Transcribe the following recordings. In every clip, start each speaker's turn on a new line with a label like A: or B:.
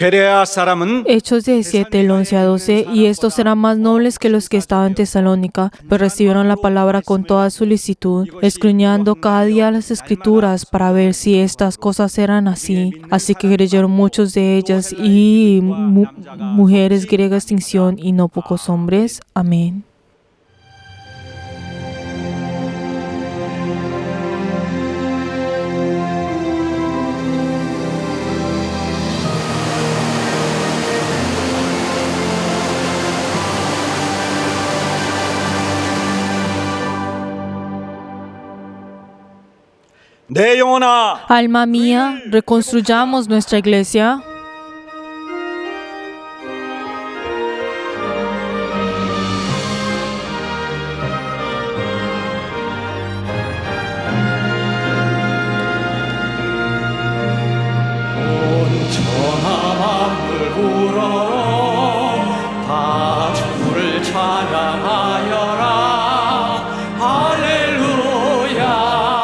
A: 베레아 사람은
B: Hechos 17, el 11 a 12, y estos eran más nobles que los que estaban en Tesalónica, pero recibieron la palabra con toda solicitud, escudriñando cada día las Escrituras para ver si estas cosas eran así. Así que creyeron muchos de ellas y mujeres griegas de distinción y no pocos hombres. Amén.
A: 내 영혼아,
B: Alma mía, reconstruyamos nuestra iglesia.
A: 온 천하 만물 우러러 다 주를 찬양하여라. 할렐루야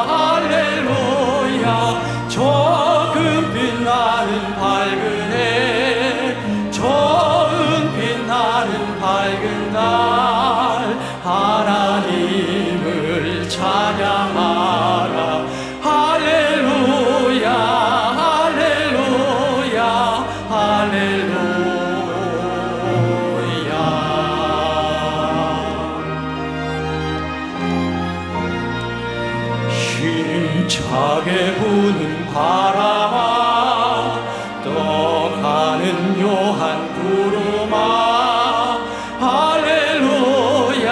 A: 할렐루야. 조금 빛나는 밝은 해, 조금 빛나는 밝은 날, 하나님을 찬양하라. 할렐루야 할렐루야 할렐루야. 힘차게 부는 바람아, 떠가는 묘한 구름아, 할렐루야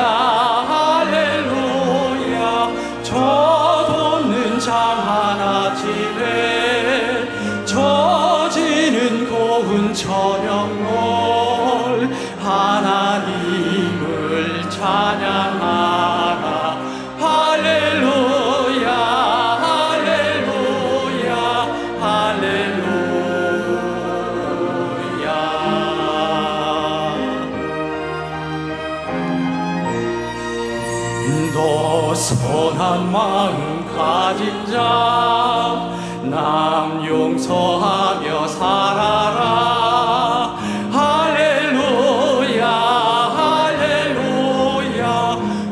A: 할렐루야. 젖없는 장 하나 집에 젖지는 고운 저녁놀, 하나님을 찬양하라. 할렐루야 할렐루야 할렐루야. 너 선한 마음 가진 자, 남 용서하며 살아라. 할렐루야 할렐루야.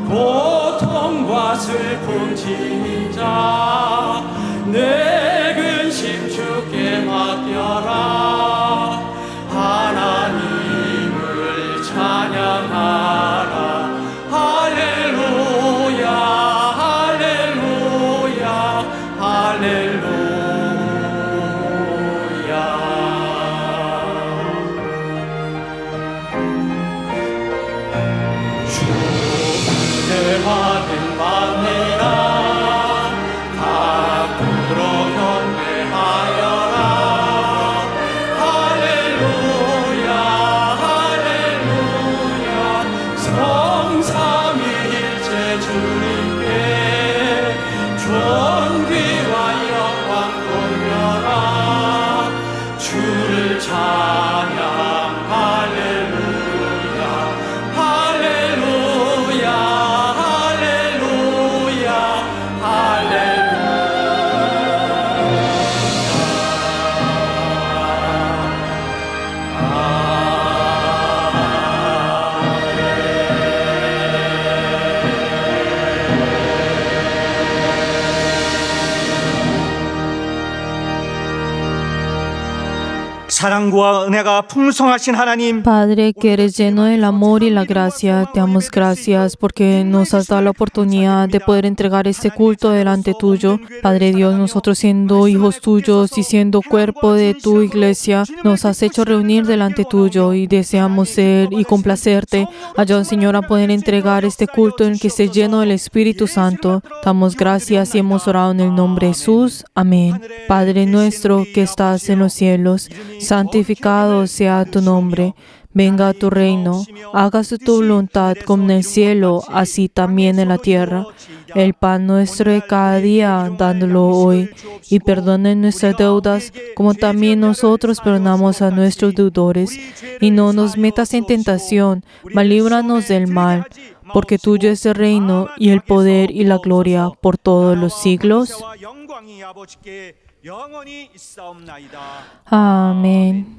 A: 고통과 슬픔 지닌 자, 내 근심 주께 맡겨라. 하나님을 찬양하라. 할렐루야 할렐루야 할렐루야. 주의 받은 만내라, 다 풀어 경배하여라. 할렐루야 할렐루야. 성삼위일체 주님께 존귀와 영광 돌려라. 주를 찬양. 할렐루야 할렐루야 할렐루야 사랑과 은혜가 풍성하신 하나님,
B: Padre, que eres lleno del amor y la gracia, te damos gracias porque nos has dado la oportunidad de poder entregar este culto delante tuyo. Padre Dios, nosotros siendo hijos tuyos y siendo cuerpo de tu iglesia, nos has hecho reunir delante tuyo y deseamos ser y complacerte. Ayúdanos, Señor, a poder entregar este culto en el que esté lleno del Espíritu Santo. Damos gracias y hemos orado en el nombre de Jesús. Amén. Padre nuestro que estás en los cielos, santificado sea tu nombre. Venga a tu reino, hágase tu voluntad como en el cielo, así también en la tierra. El pan nuestro de cada día, dándolo hoy, y perdonen nuestras deudas, como también nosotros perdonamos a nuestros deudores. Y no nos metas en tentación, mas líbranos del mal, porque tuyo es el reino, y el poder, y la gloria, por todos los siglos. Amén.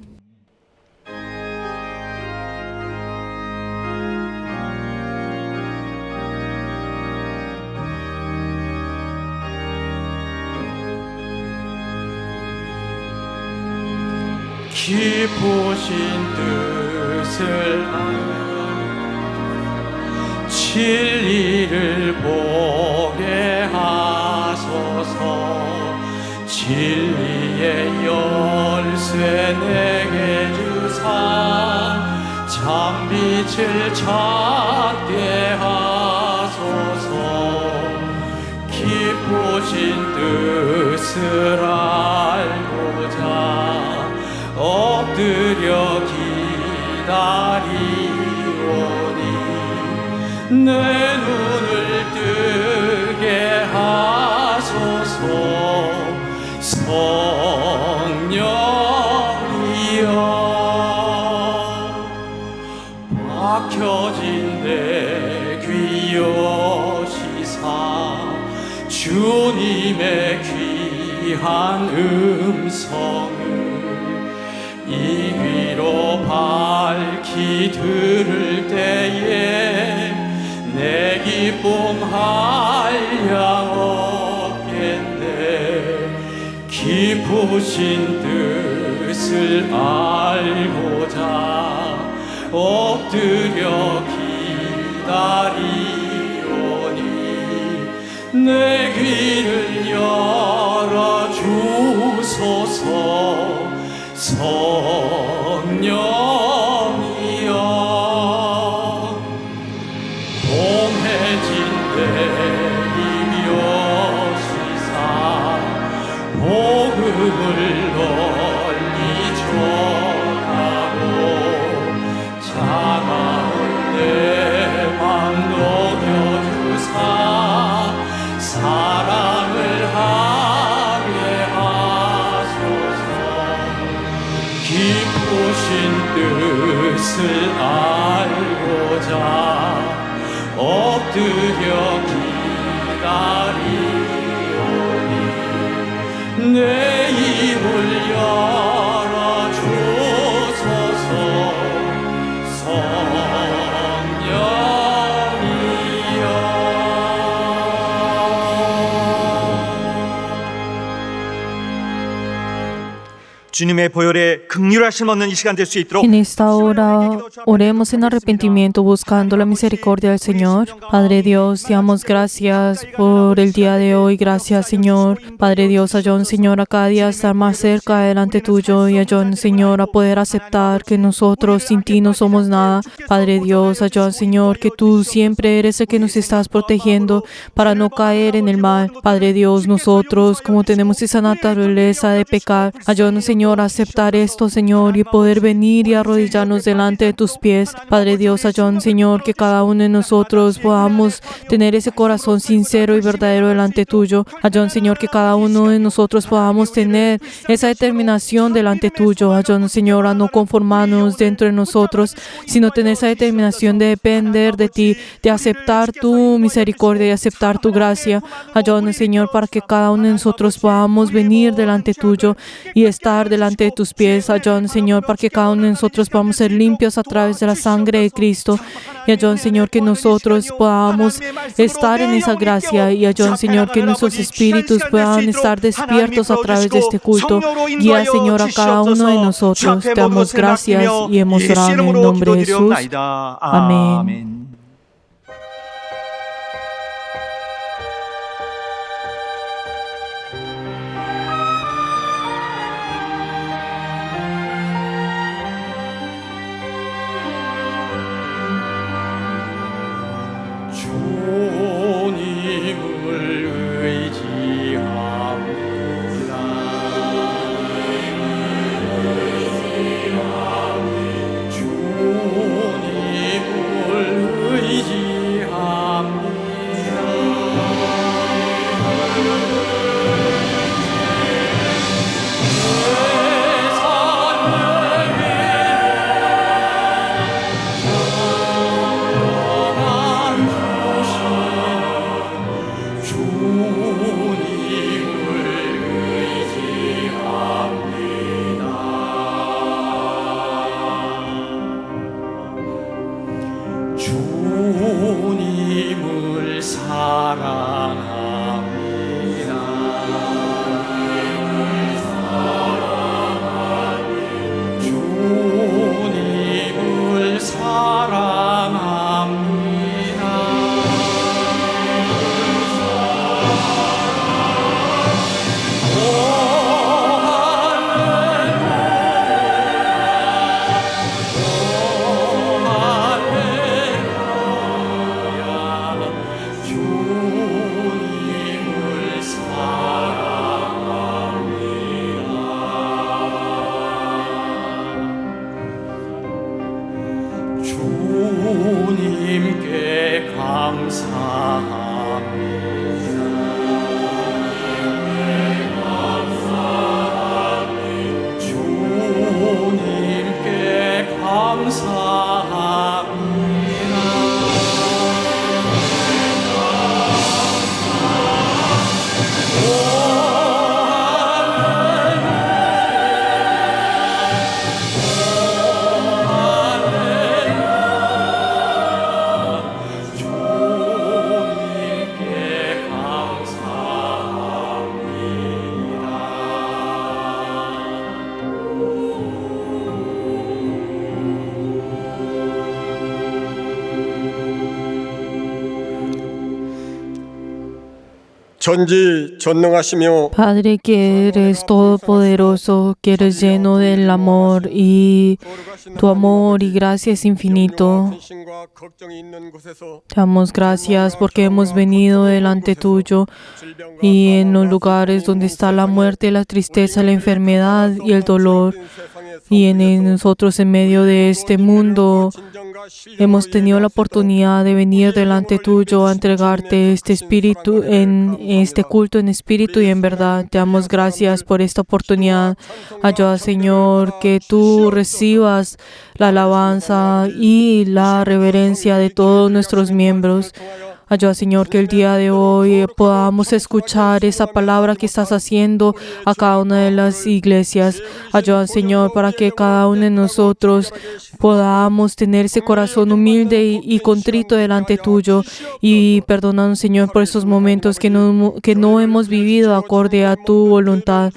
A: 깊으신 뜻을 진리를 보게 하소서. 진리의 열쇠 내게 주사 참빛을 찾게 하소서. 깊으신 뜻을 알고자 엎드려 기다리오니 내 눈을 뜨게 하소서. 성령이여 막혀진 내 귀 여시사 주님의 귀한 음성을 이 귀로 밝히 들을 때에 내 기쁨 한량 없겠네. 깊으신 뜻을 알고자 엎드려 기다리오니 내 귀를 열어 주소서. 성령이여 동해진 내 입 여시사 복음을 널리 전하고 차가운 내 맘 녹여주사 사랑을 하게 하소서. 깊으신 뜻을 알고자 엎드려 기다리오니 내 입을 열어 주소서. 성령이여 주님의 보혈에 긍휼하심 얻는 이 시간 될 수 있도록
B: En esta hora oremos en arrepentimiento buscando la misericordia del Señor. Padre Dios, te damos gracias por el día de hoy. Gracias, Señor. Padre Dios, ayúdanos, Señor, a cada día estar más cerca delante tuyo y ayúdanos, Señor, a poder aceptar que nosotros sin ti no somos nada. Padre Dios, ayúdanos, Señor, que tú siempre eres el que nos estás protegiendo para no caer en el mal. Padre Dios, nosotros como tenemos esa naturaleza de pecar, ayúdanos, Señor, a aceptar esto, Señor, y poder venir y arrodillarnos delante de tus pies. Padre Dios, ayúdanos, Señor, que cada uno de nosotros podamos tener ese corazón sincero y verdadero delante tuyo. Ayúdanos, Señor, que cada uno de nosotros podamos tener esa determinación delante tuyo. Ayúdanos, Señor, a no conformarnos dentro de nosotros, sino tener esa determinación de depender de ti, de aceptar tu misericordia y aceptar tu gracia. Ayúdanos, Señor, para que cada uno de nosotros podamos venir delante tuyo y estar delante de tus pies. Ayúdanos, Señor, para que cada uno de nosotros podamos ser limpios a través de la sangre de Cristo. Y ayúdanos, Señor, que nosotros podamos estar en esa gracia. Y ayúdanos, Señor, que nuestros espíritus puedan estar despiertos a través de este culto. Guía, Señor, a cada uno de nosotros. Te damos gracias y hemos orado en el nombre de Jesús. Amén.
A: 주님을 의지합니다. 주님을
C: 전지전능하시며
B: Padre, que eres todopoderoso, que eres lleno del amor y tu amor y gracia es infinito.
C: 근심과 걱정이 있는 곳에서
B: Te damos gracias porque hemos venido delante tuyo y en los lugares donde está la muerte, la tristeza, la enfermedad y el dolor. Y en nosotros, en medio de este mundo, hemos tenido la oportunidad de venir delante tuyo a entregarte este espíritu, en este culto en espíritu y en verdad. Te damos gracias por esta oportunidad. Ayuda, Señor, que tú recibas la alabanza y la reverencia de todos nuestros miembros. Ayuda, Señor, que el día de hoy podamos escuchar esa palabra que estás haciendo a cada una de las iglesias. Ayuda, Señor, para que cada uno de nosotros podamos tener ese corazón humilde y contrito delante tuyo. Y perdónanos, Señor, por esos momentos que no hemos vivido acorde a tu voluntad.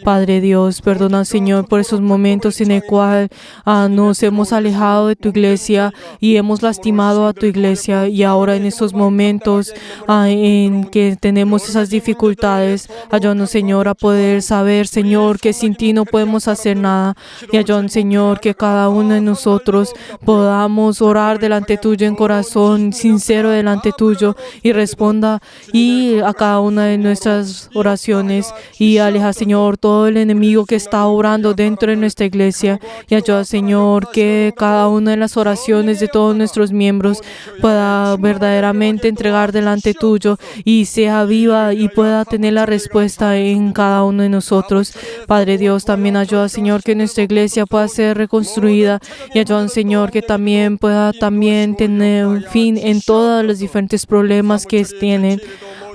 B: Padre Dios, perdona, Señor, por esos momentos en el cual nos hemos alejado de tu iglesia y hemos lastimado a tu iglesia. Y ahora en esos momentos en que tenemos esas dificultades, ayúdanos, Señor, a poder saber, Señor, que sin ti no podemos hacer nada. Y ayúdanos, Señor, que cada uno de nosotros podamos orar delante tuyo en corazón sincero delante tuyo y responda y a cada una de nuestras oraciones y aleja, Señor, todo el enemigo que está obrando dentro de nuestra iglesia. Y ayuda, Señor, que cada una de las oraciones de todos nuestros miembros pueda verdaderamente entregar delante tuyo y sea viva y pueda tener la respuesta en cada uno de nosotros. Padre Dios, también ayuda, Señor, que nuestra iglesia pueda ser reconstruida y ayuda, Señor, que también pueda tener un fin en todos los diferentes problemas que tienen.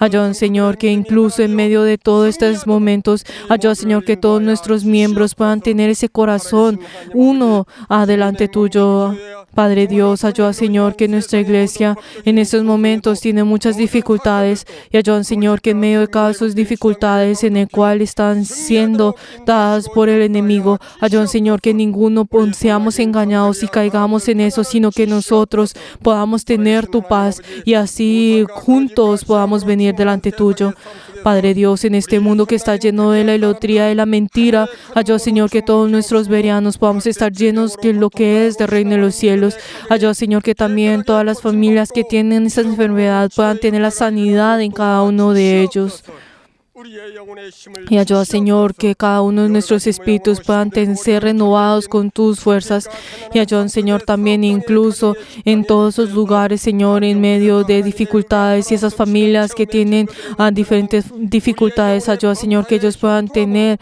B: Ayuda, Señor, que incluso en medio de todos estos momentos, ayuda, Señor, que todos nuestros miembros puedan tener ese corazón uno adelante tuyo. Padre Dios, ayuda, Señor, que nuestra iglesia en estos momentos tiene muchas dificultades y ayuda, Señor, que en medio de cada sus dificultades en el cual están siendo dadas por el enemigo, ayuda, Señor, que ninguno seamos engañados y caigamos en eso, sino que nosotros podamos tener tu paz y así juntos podamos venir delante tuyo. Padre Dios, en este mundo que está lleno de la idolatría, de la mentira, ayuda, Señor, que todos nuestros verianos podamos estar llenos de lo que es del reino de los cielos. Ayuda, Señor, que también todas las familias que tienen esa enfermedad puedan tener la sanidad en cada uno de ellos. Y ayuda, Señor, que cada uno de nuestros espíritus puedan ser renovados con tus fuerzas. Y ayuda, Señor, también incluso en todos esos lugares, Señor, en medio de dificultades y esas familias que tienen diferentes dificultades. Ayuda, Señor, que ellos puedan tener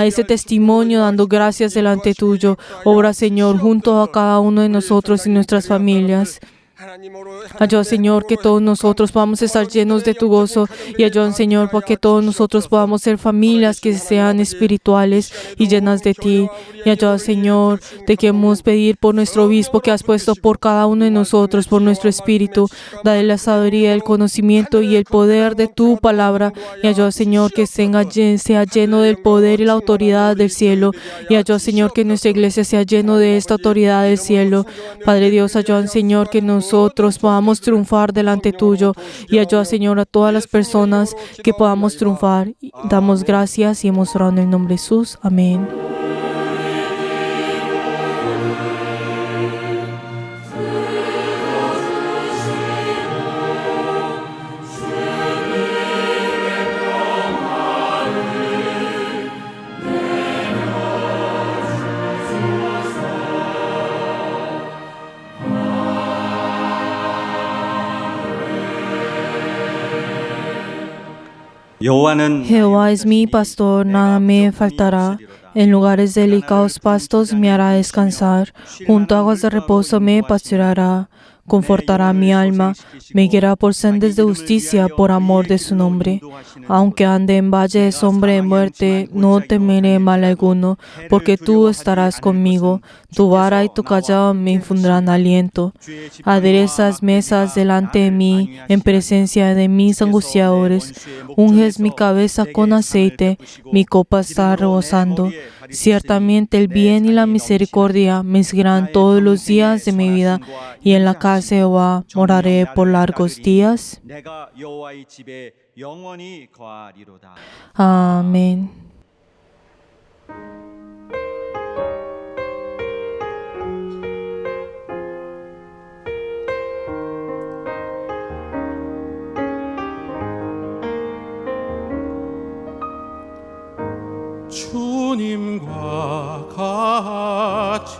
B: ese testimonio dando gracias delante tuyo. Obra, Señor, junto a cada uno de nosotros y nuestras familias. Ayuda, Señor, que todos nosotros podamos estar llenos de tu gozo y ayuda, Señor, para que todos nosotros podamos ser familias que sean espirituales y llenas de ti. Y ayuda, Señor, te queremos pedir por nuestro obispo que has puesto por cada uno de nosotros, por nuestro espíritu. Dale la sabiduría, el conocimiento y el poder de tu palabra. Y ayuda, Señor, que sea lleno del poder y la autoridad del cielo. Y ayuda, Señor, que nuestra iglesia sea lleno de esta autoridad del cielo. Padre Dios, ayuda, Señor, que nosotros podamos triunfar delante tuyo y ayuda, Señor, a todas las personas que podamos triunfar. Damos gracias y hemos orado en el nombre de Jesús. Amén.
A: 여호와는
B: Jehová es mi pastor, nada me faltará. En lugares delicados pastos me hará descansar. Junto a aguas de reposo me pastoreará. Confortará mi alma, me guiará por sendas de justicia por amor de su nombre. Aunque ande en valle de sombra de muerte, no temeré mal alguno, porque tú estarás conmigo. Tu vara y tu callado me infundirán aliento. Aderezas mesas delante de mí, en presencia de mis angustiadores. Unges mi cabeza con aceite, mi copa está rebosando. Ciertamente el bien y la misericordia me seguirán todos los días de mi vida, y en la casa de Jehová moraré por largos días.
A: 내가 여호와의 집에 영원히 거하리로다.
B: 아멘.
D: 주님과 같이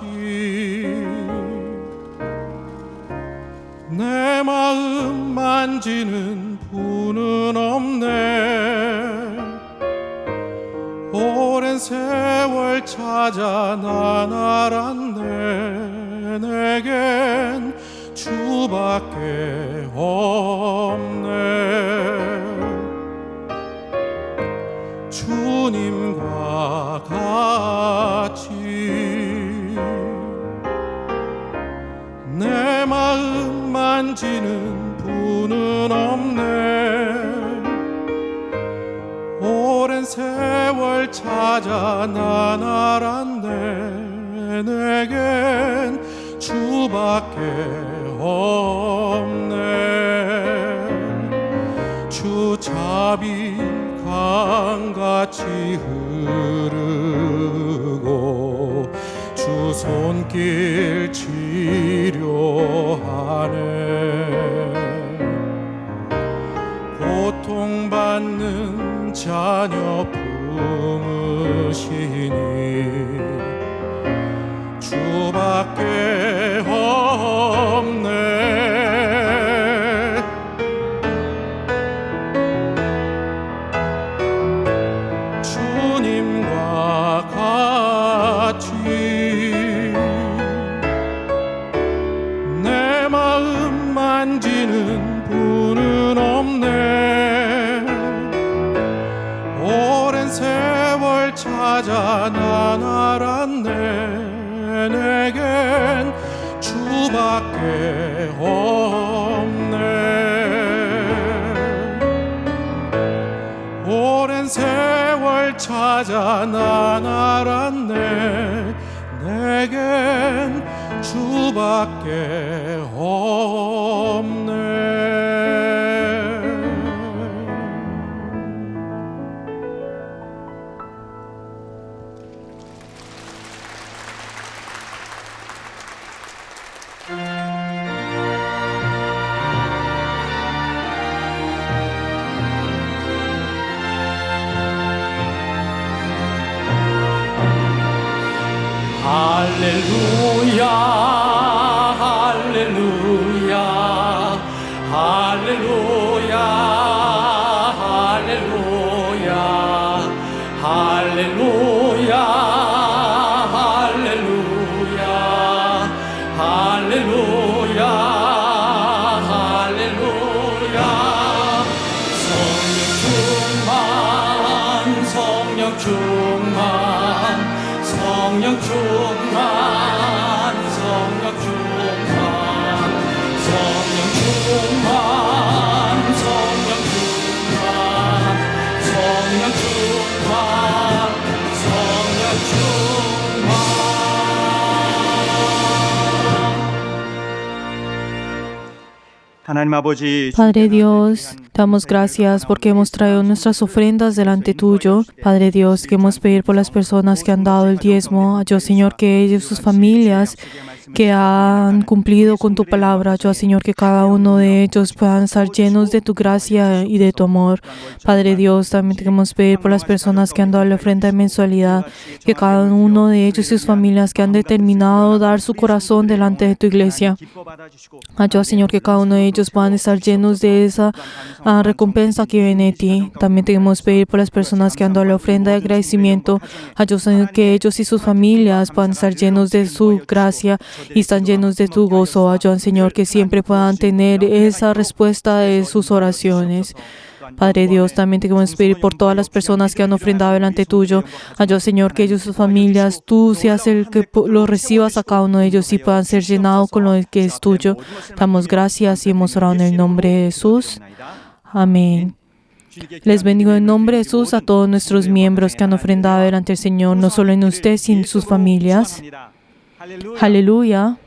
D: 내 마음 만지는 분은 없네. 오랜 세월 찾아 난 알았네. 내겐 주밖에 없네. 주님과 같이 내 마음 만지는 분은 없네. 오랜 세월 찾아 난 알았네. 내겐 주밖에 없네. 주 자비 강같이 흐르고 주 손길 치료하네. 고통받는 자녀 품으시니 주밖에 없네. 주님과 같이 내 마음 만지는 분은 없네. 오랜 세월 찾아 난 알았네. 내겐 주밖에 없네. 오랜 세월 찾아 난 알았네. 내겐 주밖에 없네. 할렐루야 할렐루야 할렐루야 할렐루야 할렐루야 할렐루야 할렐루야 할렐루야. 성령 충만 성령 충만 성령 충만 성령 충만 성령 충만 성령 충만 성령 충만 성령 충만.
A: 하나님 아버지,
B: Padre Dios, damos gracias porque hemos traído nuestras ofrendas delante tuyo. Padre Dios, queremos pedir por las personas que han dado el diezmo. Yo, Señor, que ellos y sus familias que han cumplido con tu palabra. Yo, Señor, que cada uno de ellos puedan estar llenos de tu gracia y de tu amor. Padre Dios, también queremos pedir por las personas que han dado la ofrenda de mensualidad, que cada uno de ellos y sus familias que han determinado dar su corazón delante de tu iglesia. Yo, Señor, que cada uno de ellos puedan estar llenos de esa recompensa que viene de ti. También queremos pedir por las personas que han dado la ofrenda de agradecimiento. Yo, Señor, que ellos y sus familias puedan estar llenos de su gracia y están llenos de tu gozo. Ayúdanos, Señor, que siempre puedan tener esa respuesta de sus oraciones. Padre Dios, también te queremos pedir por todas las personas que han ofrendado delante tuyo. Ayúdanos, Señor, que ellos y sus familias, tú seas el que lo recibas a cada uno de ellos y puedan ser llenados con lo que es tuyo. Damos gracias y hemos orado en el nombre de Jesús. Amén. Les bendigo en nombre de Jesús a todos nuestros miembros que han ofrendado delante del Señor, no solo en ustedes, sino en sus familias. Aleluya.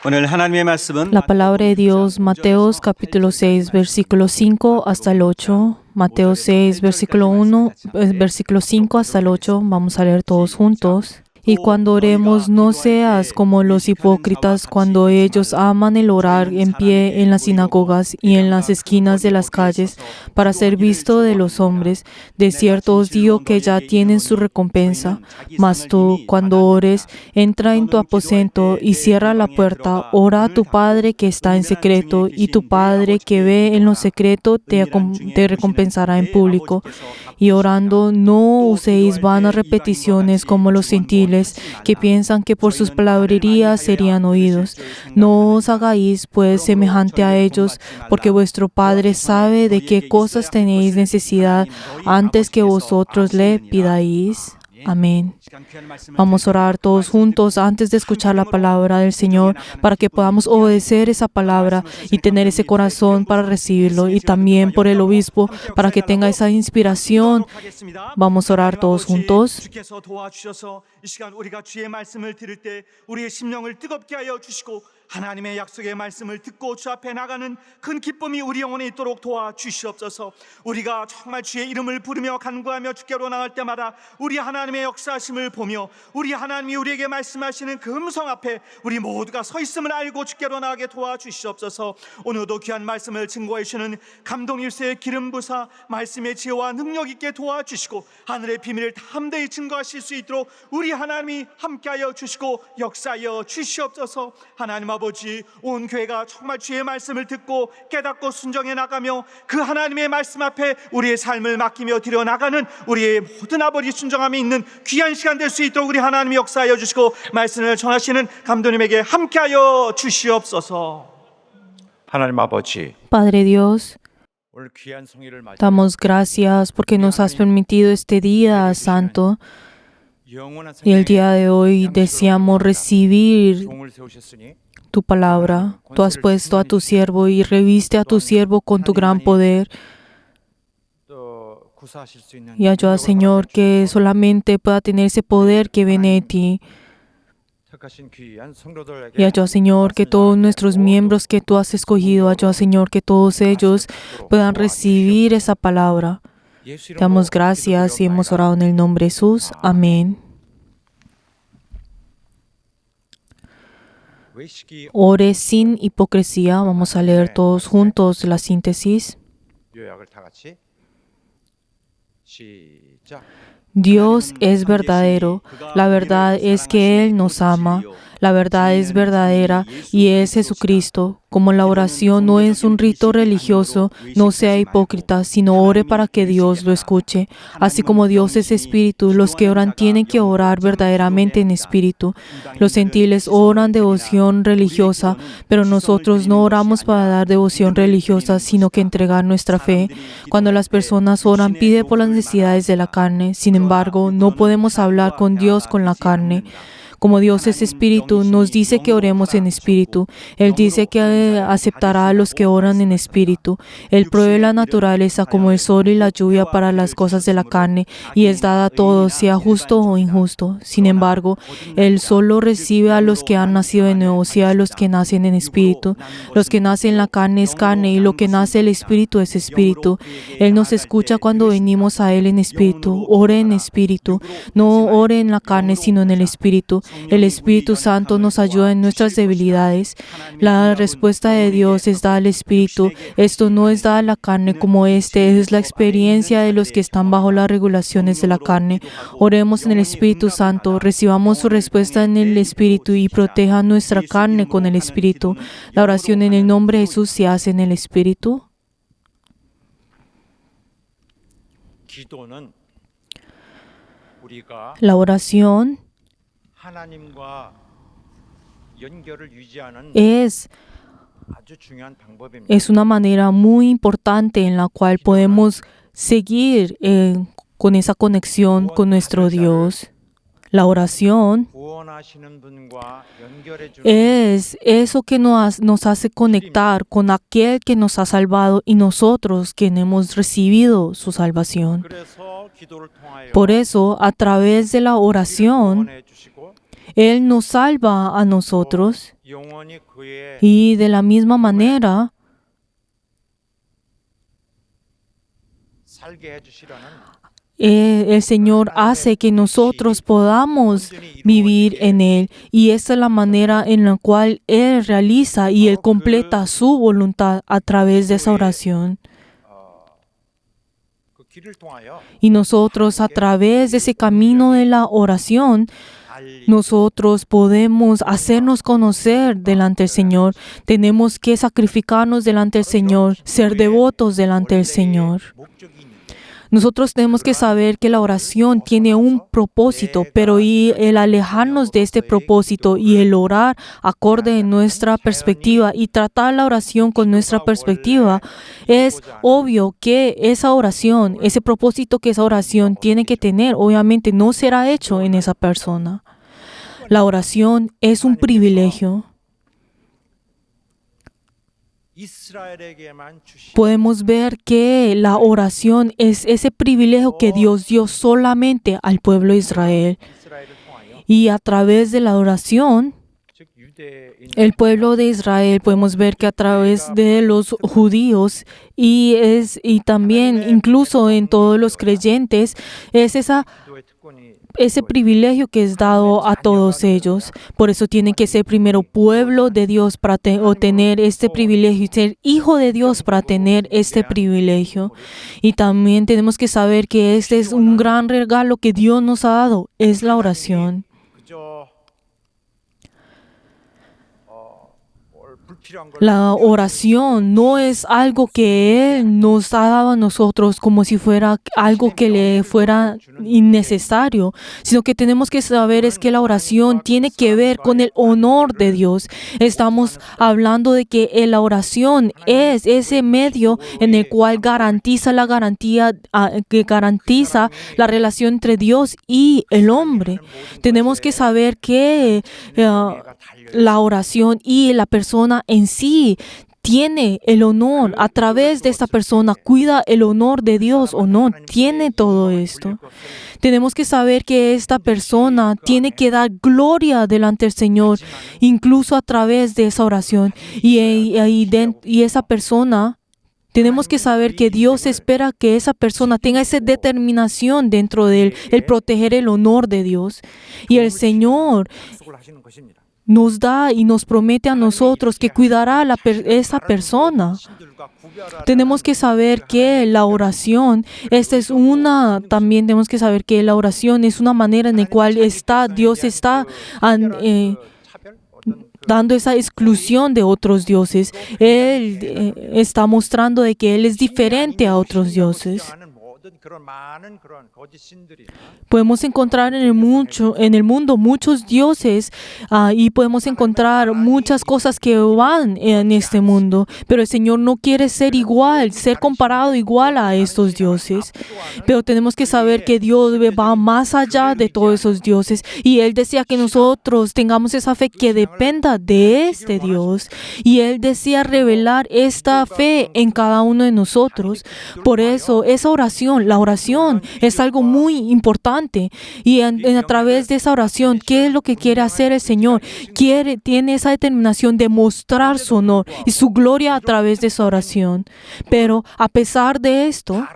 A: 오늘 하나님의 말씀은
B: La palabra de Dios, Mateos capítulo 6, versículo 5 hasta el 8. Mateo 6, versículo 1, versículo 5 hasta el 8. Vamos a leer todos juntos. Y cuando oremos, no seas como los hipócritas cuando ellos aman el orar en pie en las sinagogas y en las esquinas de las calles para ser visto de los hombres. De cierto os digo que ya tienen su recompensa. Mas tú, cuando ores, entra en tu aposento y cierra la puerta. Ora a tu Padre que está en secreto, y tu Padre que ve en lo secreto te recompensará en público. Y orando, no uséis vanas repeticiones como los gentiles, que piensan que por sus palabrerías serían oídos. No os hagáis pues semejante a ellos, porque vuestro Padre sabe de qué cosas tenéis necesidad antes que vosotros le pidáis. Amén. Vamos a orar todos juntos antes de escuchar la palabra del Señor para que podamos obedecer esa palabra y tener ese corazón para recibirlo, y también por el obispo para que tenga esa inspiración. Vamos a orar todos juntos.
A: 주께서 도와주셔서 이 시간 우리가 주의 말씀을 들을 때 우리의 심령을 뜨겁게 하여 주시고 하나님의 약속의 말씀을 듣고 주 앞에 나가는 큰 기쁨이 우리 영혼에 있도록 도와주시옵소서. 우리가 정말 주의 이름을 부르며 간구하며 주께로 나갈 때마다 우리 하나님의 역사하심을 보며 우리 하나님이 우리에게 말씀하시는 그 음성 앞에 우리 모두가 서 있음을 알고 주께로 나가게 도와주시옵소서. 오늘도 귀한 말씀을 증거해 주시는 감동일세의 기름 부사 말씀의 지혜와 능력 있게 도와주시고 하늘의 비밀을 담대히 증거하실 수 있도록 우리 하나님이 함께하여 주시고 역사하여 주시옵소서. 하나님 아버지, 온 교회가 정말 주의 말씀을 듣고 깨닫고 순종해 나가며 그 하나님의 말씀 앞에 우리의 삶을 맡기며 드려 나가는 우리의 모든 아버지 순종함이 있는 귀한 시간 될 수 있도록 우리 하나님이 역사하여 주시고 말씀을 전하시는 감독님에게 함께하여 주시옵소서.
E: 하나님 아버지,
B: Padre Dios,
E: 오늘 귀한 성의를 맞이해
B: damos gracias porque nos has permitido este día santo,
E: 영원한
B: y el día de hoy deseamos recibir
E: 종을 세우셨으니
B: tu palabra. Tú has puesto a tu siervo y reviste a tu siervo con tu gran poder.
E: 또 구사하실 수 있는
B: Y ayuda, Señor, que solamente pueda tener ese poder que viene de ti.
E: 택하신 귀한 성도들에게
B: Y ayuda, Señor, que todos nuestros miembros que tú has escogido, ayuda, Señor, que todos ellos puedan recibir esa palabra.
E: 예수
B: Te
E: 이름으로
B: damos gracias y hemos orado en el nombre de Jesús. Amén.
E: 외식이
B: Ore sin hipocresía. Vamos a leer todos juntos la síntesis.
E: 요약을 다 같이 시작.
B: Dios es verdadero. La verdad es que Él nos ama. La verdad es verdadera y es Jesucristo. Como la oración no es un rito religioso, no sea hipócrita, sino ore para que Dios lo escuche. Así como Dios es espíritu, los que oran tienen que orar verdaderamente en espíritu. Los gentiles oran devoción religiosa, pero nosotros no oramos para dar devoción religiosa, sino que entregar nuestra fe. Cuando las personas oran, pide por las necesidades de la carne. Sin embargo, no podemos hablar con Dios con la carne. Como Dios es espíritu, nos dice que oremos en espíritu. Él dice que aceptará a los que oran en espíritu. Él provee la naturaleza como el sol y la lluvia para las cosas de la carne, y es dada a todos, sea justo o injusto. Sin embargo, Él solo recibe a los que han nacido de nuevo, sea a los que nacen en espíritu. Los que nacen en la carne es carne, y lo que nace el espíritu es espíritu. Él nos escucha cuando venimos a Él en espíritu. Ore en espíritu. No ore en la carne, sino en el espíritu. El Espíritu Santo nos ayuda en nuestras debilidades. La respuesta de Dios es dada al Espíritu. Esto no es dada a la carne como este, es la experiencia de los que están bajo las regulaciones de la carne. Oremos en el Espíritu Santo, recibamos su respuesta en el Espíritu y proteja nuestra carne con el Espíritu. La oración en el nombre de Jesús se hace en el Espíritu.
E: 기도는 우리가
B: La oración
E: 하나님과 연결을 유지하는
B: es
E: 아주 중요한 방법입니다.
B: es una manera muy importante en la cual podemos seguir con esa conexión con nuestro Dios. La oración
E: 구원하시는 분과 연결해 주는
B: es eso que nos hace conectar con aquel que nos ha salvado y nosotros quienes hemos recibido su salvación.
E: 그래서 기도를 통하여
B: Por eso, a través de la oración,
E: 구원해 주시고
B: Él nos salva a nosotros
E: 영원히 그의
B: y de la misma manera
E: 살게 해주시라는
B: el Señor hace que nosotros podamos vivir en Él y esa es la manera en la cual Él realiza y Él completa su voluntad a través de esa oración.
E: 그 길을 통하여
B: Y nosotros a través de ese camino de la oración, nosotros podemos hacernos conocer delante del Señor. Tenemos que sacrificarnos delante del Señor, ser devotos delante del Señor.
E: 목적이 있는데
B: Nosotros tenemos que saber que la oración tiene un propósito, pero y el alejarnos de este propósito y el orar acorde en nuestra perspectiva y tratar la oración con nuestra perspectiva, es obvio que esa oración, ese propósito que esa oración tiene que tener, obviamente no será hecho en esa persona. La oración es un privilegio.
E: 이스라엘에게만 주신
B: Podemos ver que la oración es ese privilegio que Dios dio solamente al pueblo de Israel.
E: 이스라엘을 통하여
B: Y a través de la oración,
E: 즉 유대인
B: el pueblo de Israel, podemos ver que a través de los judíos y también incluso en todos los creyentes, es
E: 기도의 특권이
B: ese privilegio que es dado a todos ellos. Por eso tienen que ser primero pueblo de Dios para tener este privilegio y ser hijo de Dios para tener este privilegio. Y también tenemos que saber que este es un gran regalo que Dios nos ha dado, es la oración.
E: 그저 불필요한 걸
B: La oración no es algo que Él nos ha dado a nosotros como si fuera algo que le fuera innecesario, sino que tenemos que saber es que la oración tiene que ver con el honor de Dios. Estamos hablando de que la oración es ese medio en el cual garantiza la relación entre Dios y el hombre. Tenemos que saber que la oración y la persona en sí tiene el honor a través de esta persona, cuida el honor de Dios o no, tiene todo esto. Tenemos que saber que esta persona tiene que dar gloria delante del Señor, incluso a través de esa oración. Y esa persona, tenemos que saber que Dios espera que esa persona tenga esa determinación dentro de él, el proteger el honor de Dios. Y el Señor
E: 약속을 하시는 것입니다.
B: nos da y nos promete a nosotros que cuidará a esa persona.
E: 신들과 구별하라.
B: Tenemos que saber que la oración, también tenemos que saber que la oración es una manera en la cual Dios está
E: 차별 어떤
B: dando esa exclusión de otros dioses. Él está mostrando de que Él es diferente a otros dioses.
E: 모든 그런 많은 그런 거짓 신들이나
B: Podemos encontrar en el mundo muchos dioses y podemos encontrar muchas cosas que van en este mundo, pero el Señor no quiere ser comparado igual a estos dioses. Pero tenemos que saber que Dios va más allá de todos esos dioses y Él desea que nosotros tengamos esa fe que dependa de este Dios y Él desea revelar esta fe en cada uno de nosotros. Por eso esa oración, la oración es algo muy importante. Y a través de esa oración, ¿qué es lo que quiere hacer el Señor? Tiene esa determinación de mostrar su honor y su gloria a través de esa oración. Pero a pesar de esto,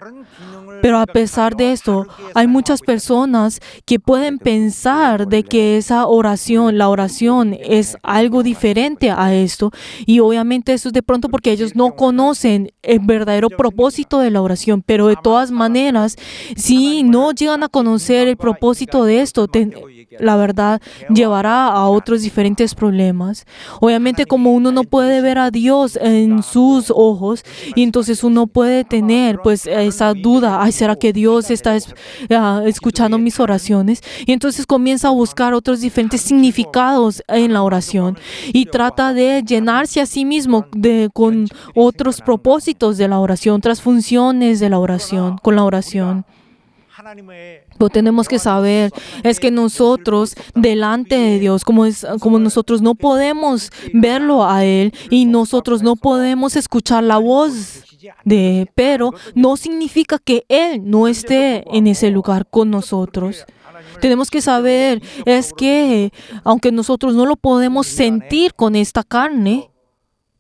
B: hay muchas personas que pueden pensar de que la oración es algo diferente a esto. Y obviamente eso es de pronto porque ellos no conocen el verdadero propósito de la oración. Pero de todas maneras, si no llegan a conocer el propósito de esto, la verdad llevará a otros diferentes problemas. Obviamente como uno no puede ver a Dios en sus ojos, y entonces uno puede tener pues esa duda, ¿será que Dios está escuchando mis oraciones? Y entonces comienza a buscar otros diferentes significados en la oración y trata de llenarse a sí mismo con otros propósitos de la oración, otras funciones de la oración, con la oración. Lo tenemos que saber es que nosotros delante de Dios, como nosotros no podemos verlo a Él y nosotros no podemos escuchar la voz pero no significa que Él no esté en ese lugar con nosotros. tenemos que saber es que aunque nosotros no lo podemos sentir con esta carne,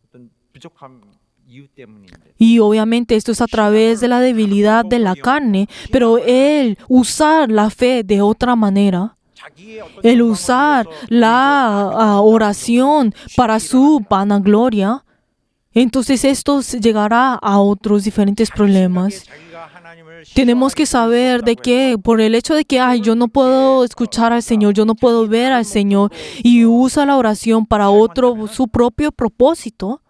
E: 어떤 부족한 이유 때문인데
B: y obviamente esto es a través de la debilidad de la carne, pero el usar la fe de otra manera,
E: 자기의 어떤
B: el
E: 영광을
B: usar
E: 위해서
B: la oración para su vanagloria, entonces esto llegará a otros diferentes problemas.
E: 자기가 하나님을
B: Tenemos que saber de que por el hecho de que ay, yo no puedo escuchar al Señor, yo no puedo ver al Señor y usa la oración para otro su propio propósito.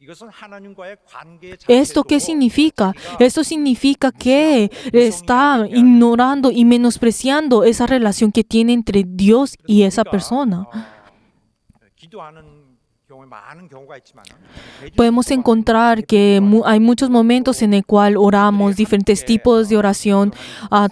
E: 이것은 하나님과의 관계
B: ¿Esto qué significa? Esto significa que está ignorando y menospreciando esa relación que tiene entre Dios y esa persona.
E: 기도하는 경우에 많은 경우가 있지만
B: Podemos encontrar que hay muchos momentos en el cual oramos, diferentes tipos de oración.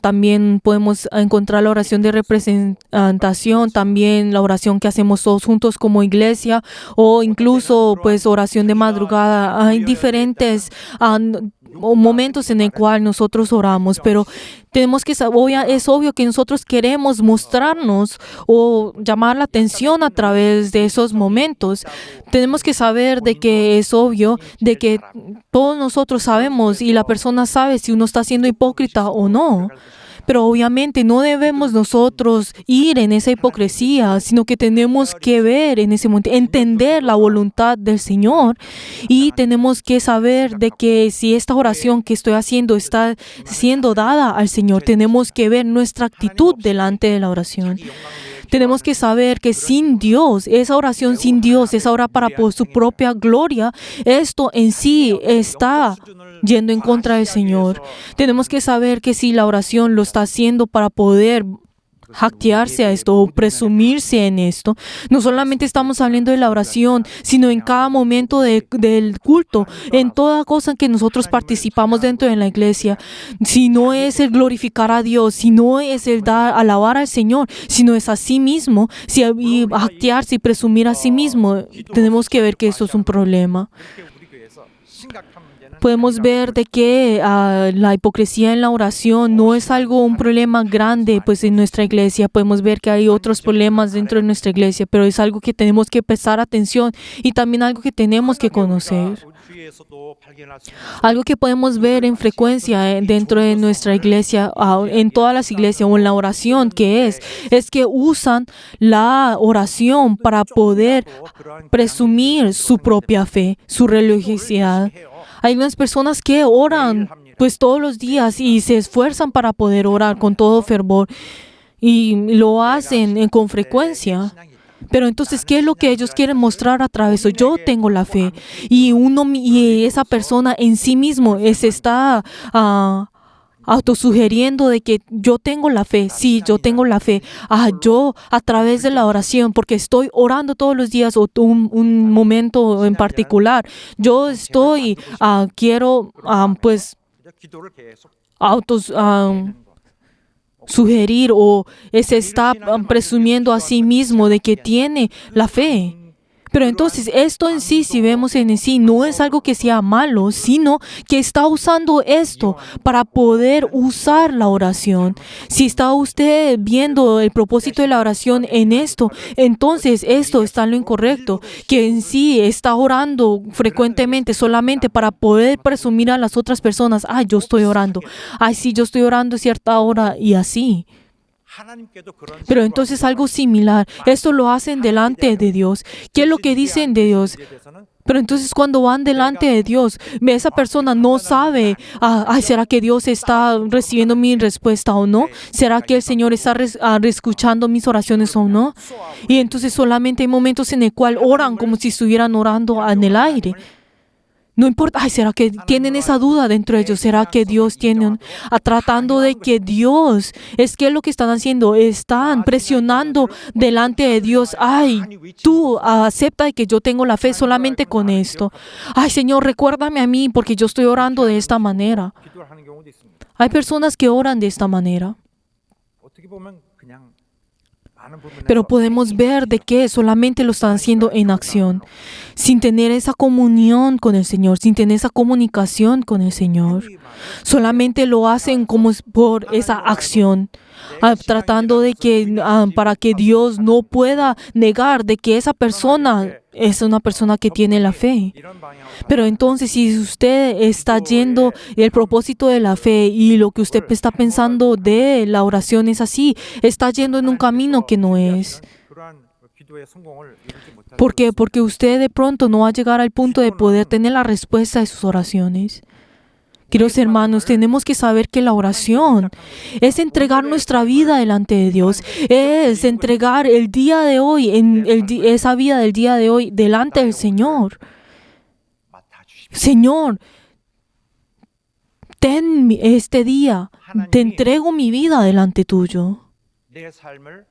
B: También podemos encontrar la oración de representación, también la oración que hacemos todos juntos como iglesia o incluso pues oración de madrugada. Hay diferentes momentos en el cual nosotros oramos, pero tenemos que saber, es obvio que nosotros queremos mostrarnos o llamar la atención a través de esos momentos. Tenemos que saber de que es obvio de que todos nosotros sabemos y la persona sabe si uno está siendo hipócrita o no. Pero obviamente no debemos nosotros ir en esa hipocresía, sino que tenemos que ver en ese momento, entender la voluntad del Señor y tenemos que saber de que si esta oración que estoy haciendo está siendo dada al Señor, tenemos que ver nuestra actitud delante de la oración. Tenemos que saber que sin Dios, esa oración sin Dios, esa hora para por su propia gloria, esto en sí está yendo en contra del Señor. Tenemos que saber que si la oración lo está haciendo para poder jactearse a esto o presumirse en esto, no solamente estamos hablando de la oración, sino en cada momento del culto, en toda cosa que nosotros participamos dentro de la iglesia. Si no es el glorificar a Dios, si no es el alabar al Señor, sino es a sí mismo, y jactearse y presumir a sí mismo, tenemos que ver que esto es un problema.
E: 우리 교회에서 심각한 문제는
B: Podemos ver de que la hipocresía en la oración no es un problema grande pues en nuestra iglesia. Podemos ver que hay otros problemas dentro de nuestra iglesia, pero es algo que tenemos que prestar atención y también algo que tenemos que conocer.
E: 우리 주위에서도 발견할 수 있는
B: Algo que podemos ver en frecuencia dentro de nuestra iglesia, en todas las iglesias o en la oración, que es que usan la oración para poder presumir su propia fe, su religiosidad. Hay unas personas que oran pues todos los días y se esfuerzan para poder orar con todo fervor y lo hacen con frecuencia. Pero entonces, ¿qué es lo que ellos quieren mostrar a través de eso? Yo tengo la fe y esa persona en sí mismo se está autosugiriendo de que yo tengo la fe. Sí, yo tengo la fe. Yo a través de la oración, porque estoy orando todos los días o un momento en particular, yo estoy, quiero pues
E: 기도를 계속
B: sugerir o se está presumiendo a sí mismo de que tiene la fe. Pero entonces esto en sí, si vemos en sí, no es algo que sea malo, sino que está usando esto para poder usar la oración. Si está usted viendo el propósito de la oración en esto, entonces esto está en lo incorrecto, que en sí está orando frecuentemente solamente para poder presumir a las otras personas, yo estoy orando, sí, yo estoy orando a cierta hora y así.
E: 하나님께도 그런
B: Pero entonces algo similar, esto lo hacen delante de Dios. ¿Qué es lo que dicen de Dios? Pero entonces cuando van delante de Dios, esa persona no sabe, ¿será que Dios está recibiendo mi respuesta o no? ¿Será que el Señor está escuchando mis oraciones o no? Y entonces solamente hay momentos en el cual oran como si estuvieran orando en el aire. No importa, ¿será que tienen esa duda dentro de ellos? ¿Será que Dios tiene tratando de que Dios, es que lo que están haciendo? Están presionando delante de Dios. Tú acepta que yo tengo la fe solamente con esto. Señor, recuérdame a mí porque yo estoy orando de esta manera.
E: 기도를 하는 경우도 있습니다.
B: Hay personas que oran de esta manera.
E: 어떻게 보면 그냥 많은 부분에서
B: Pero podemos ver de que solamente lo están haciendo en acción, sin tener esa comunión con el Señor, sin tener esa comunicación con el Señor. Solamente lo hacen como por esa acción. tratando de que para que Dios no pueda negar de que esa persona es una persona que tiene la fe.
E: 이런 방향으로
B: Pero entonces, si usted está yendo el propósito de la fe y lo que usted está pensando de la oración es así, está yendo en un camino que no es.
E: 그러한 기도의 성공을 이루지 못할
B: ¿Por qué? Porque usted de pronto no va a llegar al punto de poder tener la respuesta de sus oraciones. Queridos hermanos, tenemos que saber que la oración es entregar nuestra vida delante de Dios, es entregar el día de hoy, esa vida del día de hoy delante del Señor. Señor, ten este día, te entrego mi vida delante tuyo.
E: 내 삶을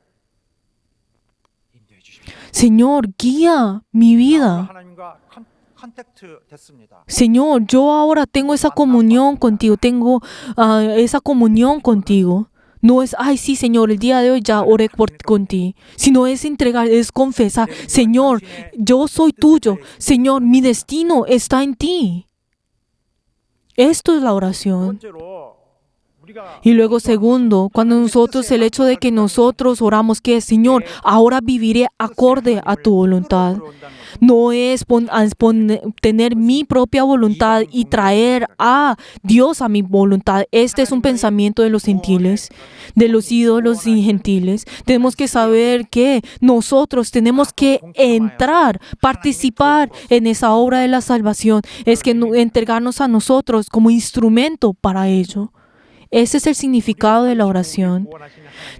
E: 인도해 주십시오.
B: Señor, guía mi vida.
E: 하나님과 컨택트 됐습니다.
B: Señor, yo ahora tengo esa comunión contigo, tengo esa comunión contigo. No es, ay, sí, Señor, el día de hoy ya oré contigo, sino es entregar, es confesar, Señor, yo soy tuyo, Señor, mi destino está en ti. Esto es la oración.
E: 번째로 우리가
B: Y luego segundo, cuando nosotros, el hecho de que nosotros oramos que, Señor, ahora viviré acorde a tu voluntad. No es tener mi propia voluntad y traer a Dios a mi voluntad. Este es un pensamiento de los gentiles, de los ídolos y gentiles. Tenemos que saber que nosotros tenemos que entrar, participar en esa obra de la salvación. Es que entregarnos a nosotros como instrumento para ello. Ese es el significado de la oración.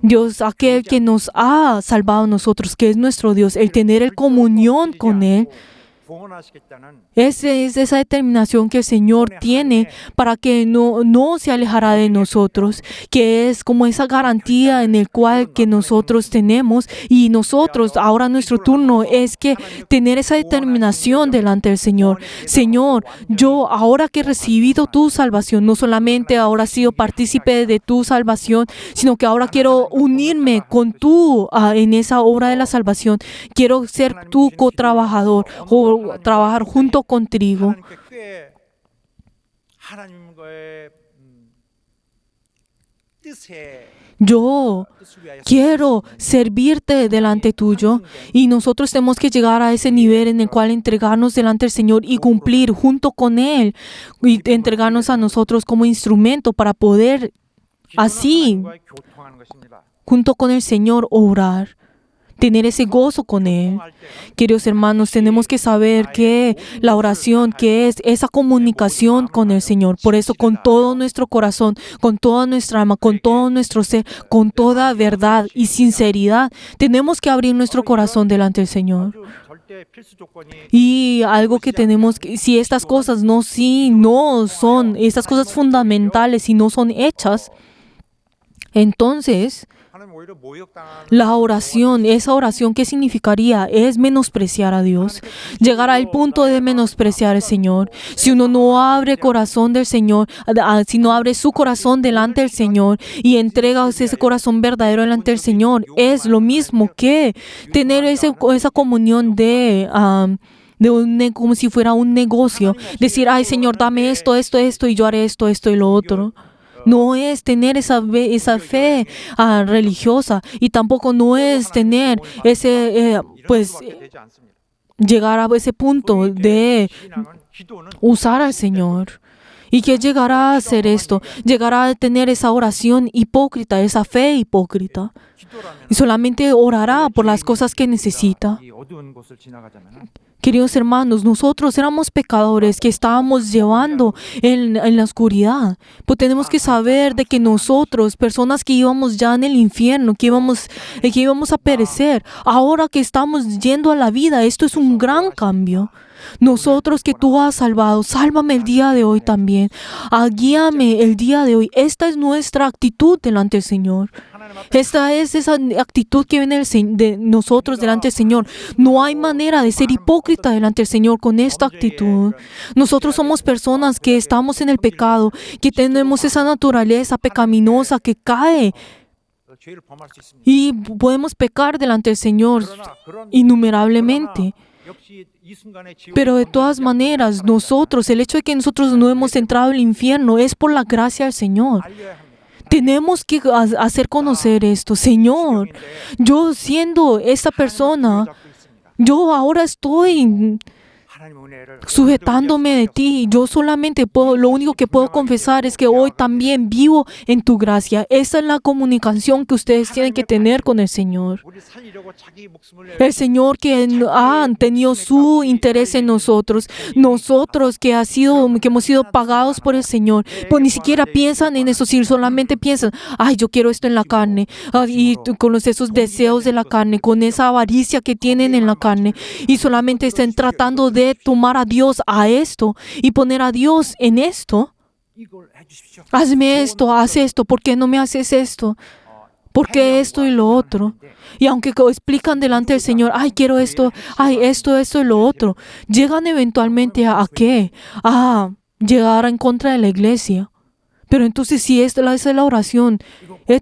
B: Dios, aquel que nos ha salvado a nosotros, que es nuestro Dios, el tener el comunión con Él,
E: 구원하시겠다는
B: es esa determinación que el Señor tiene para que no se alejará de nosotros, que es como esa garantía en el cual que nosotros tenemos y nosotros, ahora nuestro turno es que tener esa determinación delante del Señor. Señor, yo ahora que he recibido tu salvación, no solamente ahora he sido partícipe de tu salvación, sino que ahora quiero unirme con tú en esa obra de la salvación. Quiero ser tu cotrabajador o trabajar junto contigo.
E: 하나님께 꽤 하나님과의 뜻을
B: Yo
E: 위하여
B: quiero servirte delante tuyo y nosotros tenemos que llegar a ese nivel en el cual entregarnos delante del Señor y cumplir junto con Él y entregarnos a nosotros como instrumento para poder así,
E: 하나님과의 교통하는 것입니다.
B: junto con el Señor, orar, tener ese gozo con Él. Queridos hermanos, tenemos que saber que la oración, que es esa comunicación con el Señor. Por eso, con todo nuestro corazón, con toda nuestra alma, con todo nuestro ser, con toda verdad y sinceridad, tenemos que abrir nuestro corazón delante del Señor.
E: 아주 절대 필수 조건이
B: Y algo que tenemos que, si estas cosas no son, estas cosas fundamentales, si no son hechas, entonces
E: 하나님 오히려 모욕당하는
B: la oración, esa oración, ¿qué significaría? Es menospreciar a Dios. Llegar al punto de menospreciar al Señor. Si uno no abre corazón del Señor, si no abre su corazón delante del Señor y entrega ese corazón verdadero delante del Señor, es lo mismo que tener esa comunión como si fuera un negocio. Decir, ay Señor, dame esto, y yo haré esto y lo otro. No es tener esa fe religiosa y tampoco no es tener
E: 되지 않습니다.
B: llegar a ese punto de
E: 신앙은 기도는
B: usar al Señor. ¿Y qué llegará a hacer esto? Llegará a tener esa oración hipócrita, esa fe hipócrita. Y solamente orará por las cosas que necesita.
E: 이 어두운 곳을 지나가자면
B: Queridos hermanos, nosotros éramos pecadores que estábamos llevando en la oscuridad. Pues tenemos que saber de que nosotros, personas que íbamos ya en el infierno, que íbamos a perecer, ahora que estamos yendo a la vida, esto es un gran cambio. Nosotros que tú has salvado, sálvame el día de hoy también. Guíame el día de hoy. Esta es nuestra actitud delante del Señor. Esta es esa actitud que viene de nosotros delante del Señor. No hay manera de ser hipócrita delante del Señor con esta actitud. Nosotros somos personas que estamos en el pecado, que tenemos esa naturaleza pecaminosa que cae
E: 죄를 범할 수 있습니다.
B: y podemos pecar delante del Señor
E: 그러나 그런
B: innumerablemente.
E: 역시 이 순간에 지옥을
B: Pero de
E: 범하지
B: todas
E: 않는
B: maneras,
E: 사람은
B: nosotros, el hecho de que nosotros no hemos entrado al infierno es por la gracia del Señor.
E: 알려야 합니다.
B: Tenemos que hacer conocer esto. Señor, yo siendo esta persona,
E: 잡고 있습니다.
B: yo ahora estoy
E: 하나님의 은혜를
B: sujetándome de ti. Yo solamente puedo, lo único que puedo confesar es que hoy también vivo en tu gracia. Esa es la comunicación que ustedes tienen que tener con el Señor.
E: 우리 살리려고 자기 목숨을
B: El Señor que ha tenido su interés en nosotros, nosotros que hemos sido pagados por el Señor, pues ni siquiera piensan en eso, si solamente piensan, ay, yo quiero esto en la carne, con esos deseos de la carne, con esa avaricia que tienen en la carne, y solamente están tratando de tomar a Dios a esto y poner a Dios en esto.
E: 이걸 해주십시오.
B: Hazme esto, haz esto, ¿por qué no me haces esto? ¿Por qué esto y lo otro? Y aunque explican delante del Señor, ay, quiero esto, ay, esto y lo otro, llegan eventualmente ¿a qué? A llegar en contra de la iglesia. Pero entonces si esa es la oración,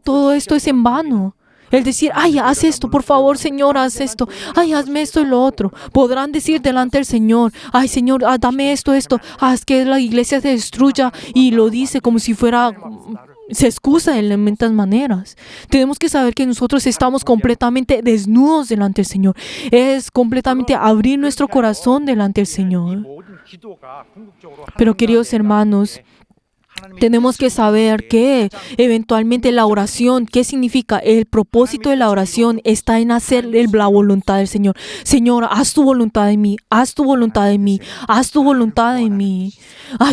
B: todo esto es en vano. El decir, ay, haz esto, por favor, Señor, haz esto. Ay, hazme esto y lo otro. Podrán decir delante del Señor, ay, Señor, dame esto. Haz que la iglesia se destruya. Y lo dice como si fuera, se excusa de muchas maneras. Tenemos que saber que nosotros estamos completamente desnudos delante del Señor. Es completamente abrir nuestro corazón delante del Señor.
E: 모든 기도가 궁극적으로
B: Pero queridos hermanos, tenemos que saber que eventualmente la oración, ¿qué significa? El propósito de la oración está en hacer la voluntad del Señor. Señor, haz tu voluntad en mí, haz tu voluntad en mí, haz tu voluntad en mí.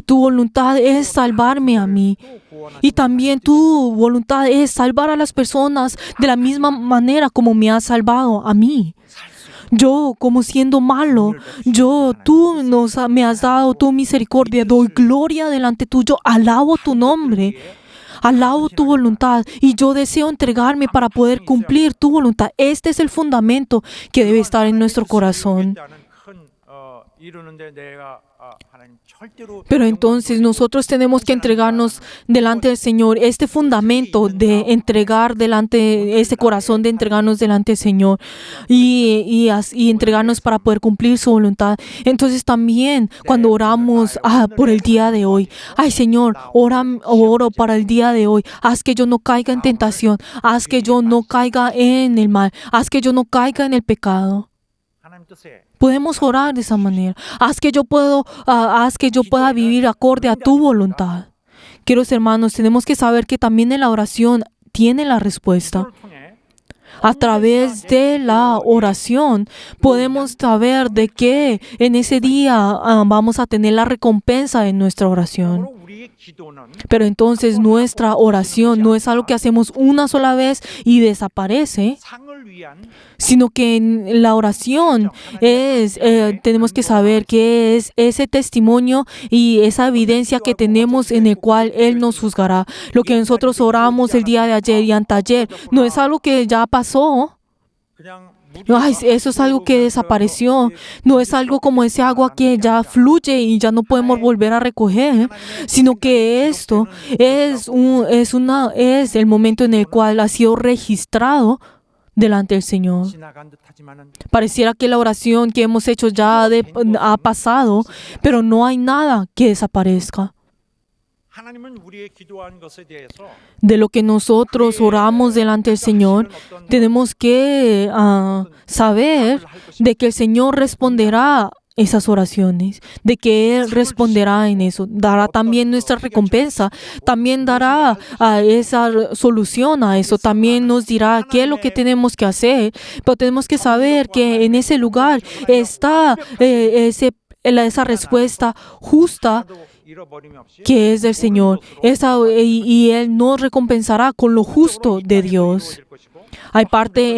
B: Tu voluntad es salvarme a mí. Y también tu voluntad es salvar a las personas de la misma manera como me has salvado a mí. Yo, como siendo malo, tú me has dado tu misericordia, doy gloria delante tuyo, alabo tu nombre, alabo tu voluntad y yo deseo entregarme para poder cumplir tu voluntad. Este es el fundamento que debe estar en nuestro corazón.
E: 이루는데 내가 하나님 절대로
B: Pero entonces nosotros tenemos que entregarnos delante del Señor, este fundamento de entregar delante, este corazón de entregarnos delante del Señor y entregarnos para poder cumplir su voluntad. Entonces también cuando oramos por el día de hoy, ay Señor, oro para el día de hoy, haz que yo no caiga en tentación, haz que yo no caiga en el mal, haz que yo no caiga en el pecado.
E: 하나님 뜻에
B: Podemos orar de esa manera. Haz que yo pueda vivir acorde a tu voluntad. Queridos hermanos, tenemos que saber que también en la oración tiene la respuesta.
E: 기도를 통해
B: A través de la oración podemos saber de que en ese día vamos a tener la recompensa de nuestra oración.
E: 우리의 기도는
B: Pero entonces nuestra oración no es algo que hacemos una sola vez y desaparece,
E: 상을 위한
B: sino que en la oración tenemos que saber que es ese testimonio y esa evidencia que tenemos en el cual Él nos juzgará. Lo que nosotros oramos el día de ayer y anteayer no es algo que ya pasó.
E: 그냥
B: No, eso es algo que desapareció. No es algo como ese agua que ya fluye y ya no podemos volver a recoger, sino que esto es el momento en el cual ha sido registrado delante del Señor.
E: 지나간 듯하지만은
B: Pareciera que la oración que hemos hecho ya ha pasado, pero no hay nada que desaparezca.
E: 하나님은 우리의 기도한 것에 대해서
B: De lo que nosotros oramos delante del Señor, tenemos que saber de que el Señor responderá esas oraciones, de que Él responderá en eso, dará también nuestra recompensa, también dará esa solución a eso, también nos dirá qué es lo que tenemos que hacer, pero tenemos que saber que en ese lugar está esa respuesta justa
E: 잃어버림이 없이
B: que es del Señor, y Él nos recompensará con lo justo de Dios.
E: 이루어질 것이고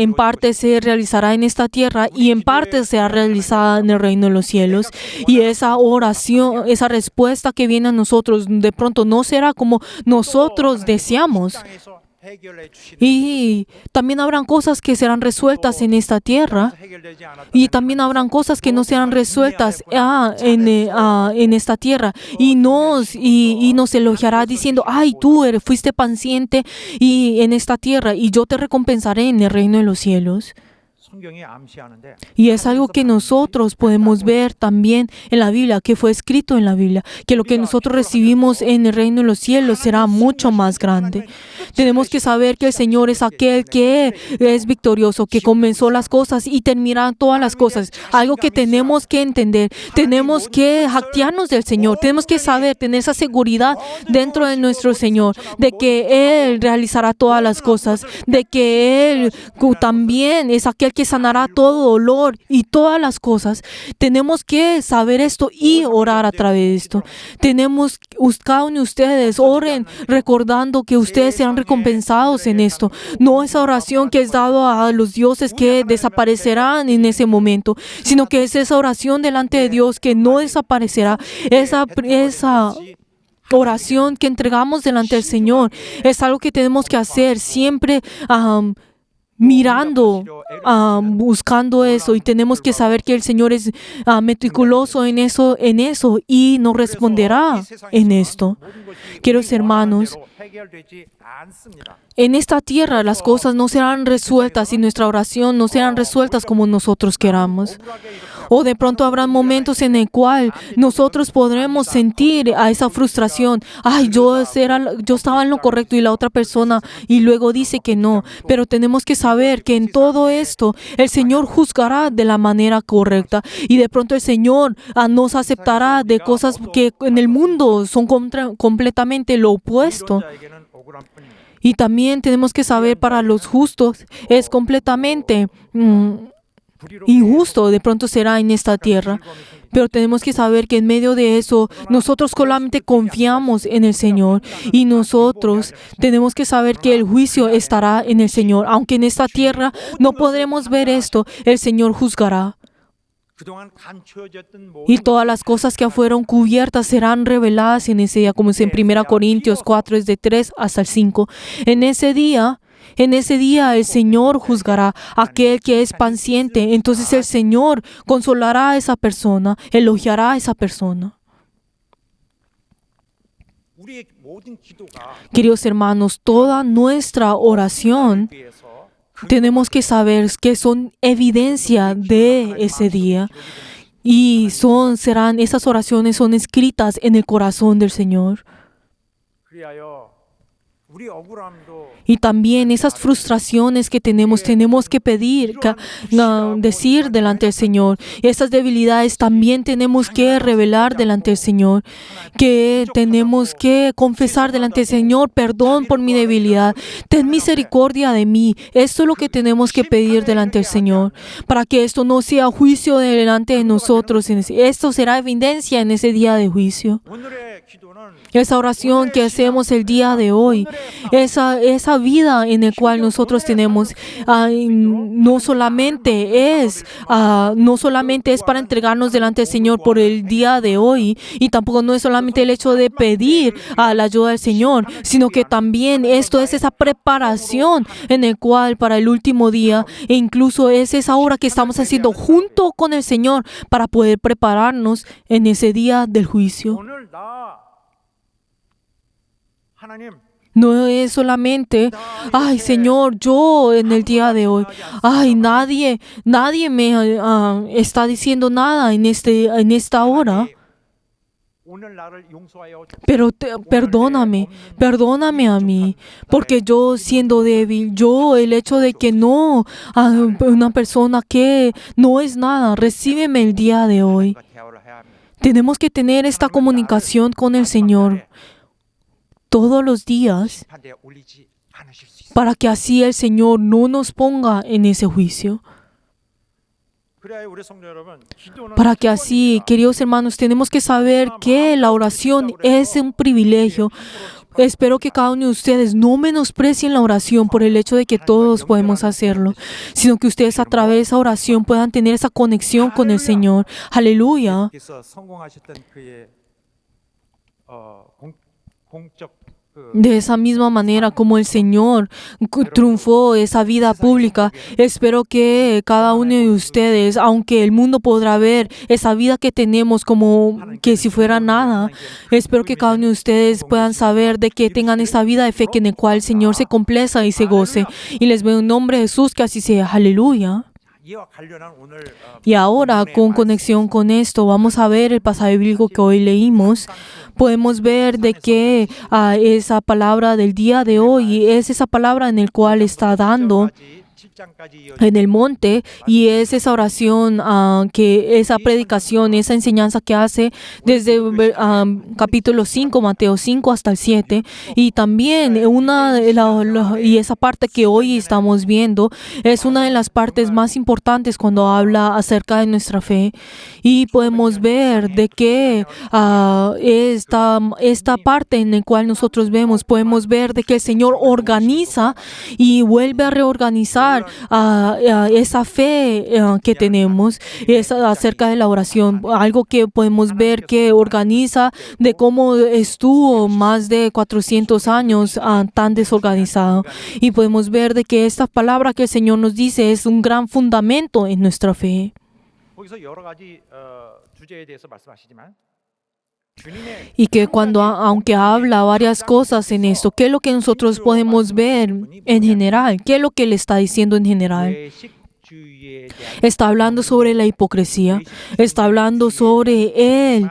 B: En parte se realizará en esta tierra y en parte será realizada en el reino de los cielos. Y esa oración, esa respuesta que viene a nosotros, de pronto no será como nosotros deseamos.
E: 땅에서 해결해 주시는
B: Y también habrán cosas que serán resueltas en esta tierra.
E: 해결되지 않았다.
B: Y también habrán cosas que no serán resueltas en esta tierra. Y nos elogiará diciendo, ay, tú fuiste paciente en esta tierra y yo te recompensaré en el reino de los cielos.
E: 성경이 암시하는데
B: Y es algo que nosotros podemos ver también en la Biblia, que fue escrito en la Biblia, que lo que nosotros recibimos en el reino de los cielos será mucho más grande. Tenemos que saber que el Señor es aquel que es victorioso, que comenzó las cosas y terminará todas las cosas. Algo que tenemos que entender. Tenemos que jactarnos del Señor. Tenemos que saber, tener esa seguridad dentro de nuestro Señor, de que Él realizará todas las cosas, de que Él también es aquel que sanará todo dolor y todas las cosas. Tenemos que saber esto y orar a través de esto. Tenemos, cada uno de ustedes, oren recordando que ustedes serán recompensados en esto. No esa oración que es dado a los dioses que desaparecerán en ese momento, sino que es esa oración delante de Dios que no desaparecerá. Esa oración que entregamos delante del Señor es algo que tenemos que hacer siempre mirando, buscando eso, y tenemos que saber que el Señor es meticuloso en eso y nos responderá en esto. Queridos hermanos, en esta tierra las cosas no serán resueltas y nuestra oración no serán resueltas como nosotros queramos. O de pronto habrá momentos en el cual nosotros podremos sentir a esa frustración. Ay, yo estaba en lo correcto y la otra persona y luego dice que no. Pero tenemos que saber que en todo esto el Señor juzgará de la manera correcta. Y de pronto el Señor nos aceptará de cosas que en el mundo son completamente lo opuesto. Y también tenemos que saber, para los justos es completamente injusto, de pronto será en esta tierra. Pero tenemos que saber que en medio de eso nosotros solamente confiamos en el Señor, y nosotros tenemos que saber que el juicio estará en el Señor. Aunque en esta tierra no podremos ver esto, el Señor juzgará. Y todas las cosas que fueron cubiertas serán reveladas en ese día, como es en 1 Corintios 4, es de 3 hasta el 5. En ese día el Señor juzgará a aquel que es paciente. Entonces el Señor consolará a esa persona, elogiará a esa persona. Queridos hermanos, toda nuestra oración tenemos que saber que son evidencia de ese día, y esas oraciones son escritas en el corazón del Señor. Y también esas frustraciones que tenemos que pedir, decir delante del Señor. Esas debilidades también tenemos que revelar delante del Señor. Que tenemos que confesar delante del Señor: perdón por mi debilidad, ten misericordia de mí. Esto es lo que tenemos que pedir delante del Señor, para que esto no sea juicio delante de nosotros. Esto será evidencia en ese día de juicio. Esa oración que hacemos el día de hoy, esa vida en la cual nosotros tenemos, no solamente es para entregarnos delante del Señor por el día de hoy, y tampoco no es solamente el hecho de pedir la ayuda del Señor, sino que también esto es esa preparación en el cual para el último día, e incluso es esa obra que estamos haciendo junto con el Señor para poder prepararnos en ese día del juicio. No es solamente, ay Señor, yo en el día de hoy, ay nadie me está diciendo nada en esta hora. Pero perdóname a mí, porque yo siendo débil, el hecho de que no, una persona que no es nada, recíbeme el día de hoy. Tenemos que tener esta comunicación con el Señor todos los días, para que así el Señor no nos ponga en ese juicio. Para que así, queridos hermanos, tenemos que saber que la oración es un privilegio. Espero que cada uno de ustedes no menosprecien la oración por el hecho de que todos podemos hacerlo, sino que ustedes a través de esa oración puedan tener esa conexión con el Señor. Aleluya. De esa misma manera como el Señor triunfó esa vida pública, espero que cada uno de ustedes, aunque el mundo podrá ver esa vida que tenemos como que si fuera nada, espero que cada uno de ustedes puedan saber de que tengan esa vida de fe, que en el cual el Señor se complaza y se goce. Y les veo en nombre de Jesús que así sea. Aleluya.
E: 이와 관련한 오늘
B: Y ahora, con conexión con esto, vamos a ver el pasaje bíblico que hoy leímos. Podemos ver de que esa palabra del día de hoy es esa palabra en el cual está dando en el monte, y es esa oración, que esa predicación, esa enseñanza que hace desde capítulo 5, Mateo 5 hasta el 7, y también y esa parte que hoy estamos viendo es una de las partes más importantes cuando habla acerca de nuestra fe. Y podemos ver de que esta parte en la cual nosotros vemos, podemos ver de que el Señor organiza y vuelve a reorganizar esa fe que tenemos, es acerca de la oración, algo que podemos ver que organiza de cómo estuvo más de 400 años tan desorganizado, y podemos ver de que esta palabra que el Señor nos dice es un gran fundamento en nuestra fe.
E: 거기서 여러 가지 주제에 대해서 말씀하시지만 주님의
B: Y que aunque habla varias cosas en esto, ¿qué es lo que nosotros podemos ver en general? ¿Qué es lo que él está diciendo en general?
E: 외식주의에 대한
B: Está hablando sobre la hipocresía, está hablando sobre él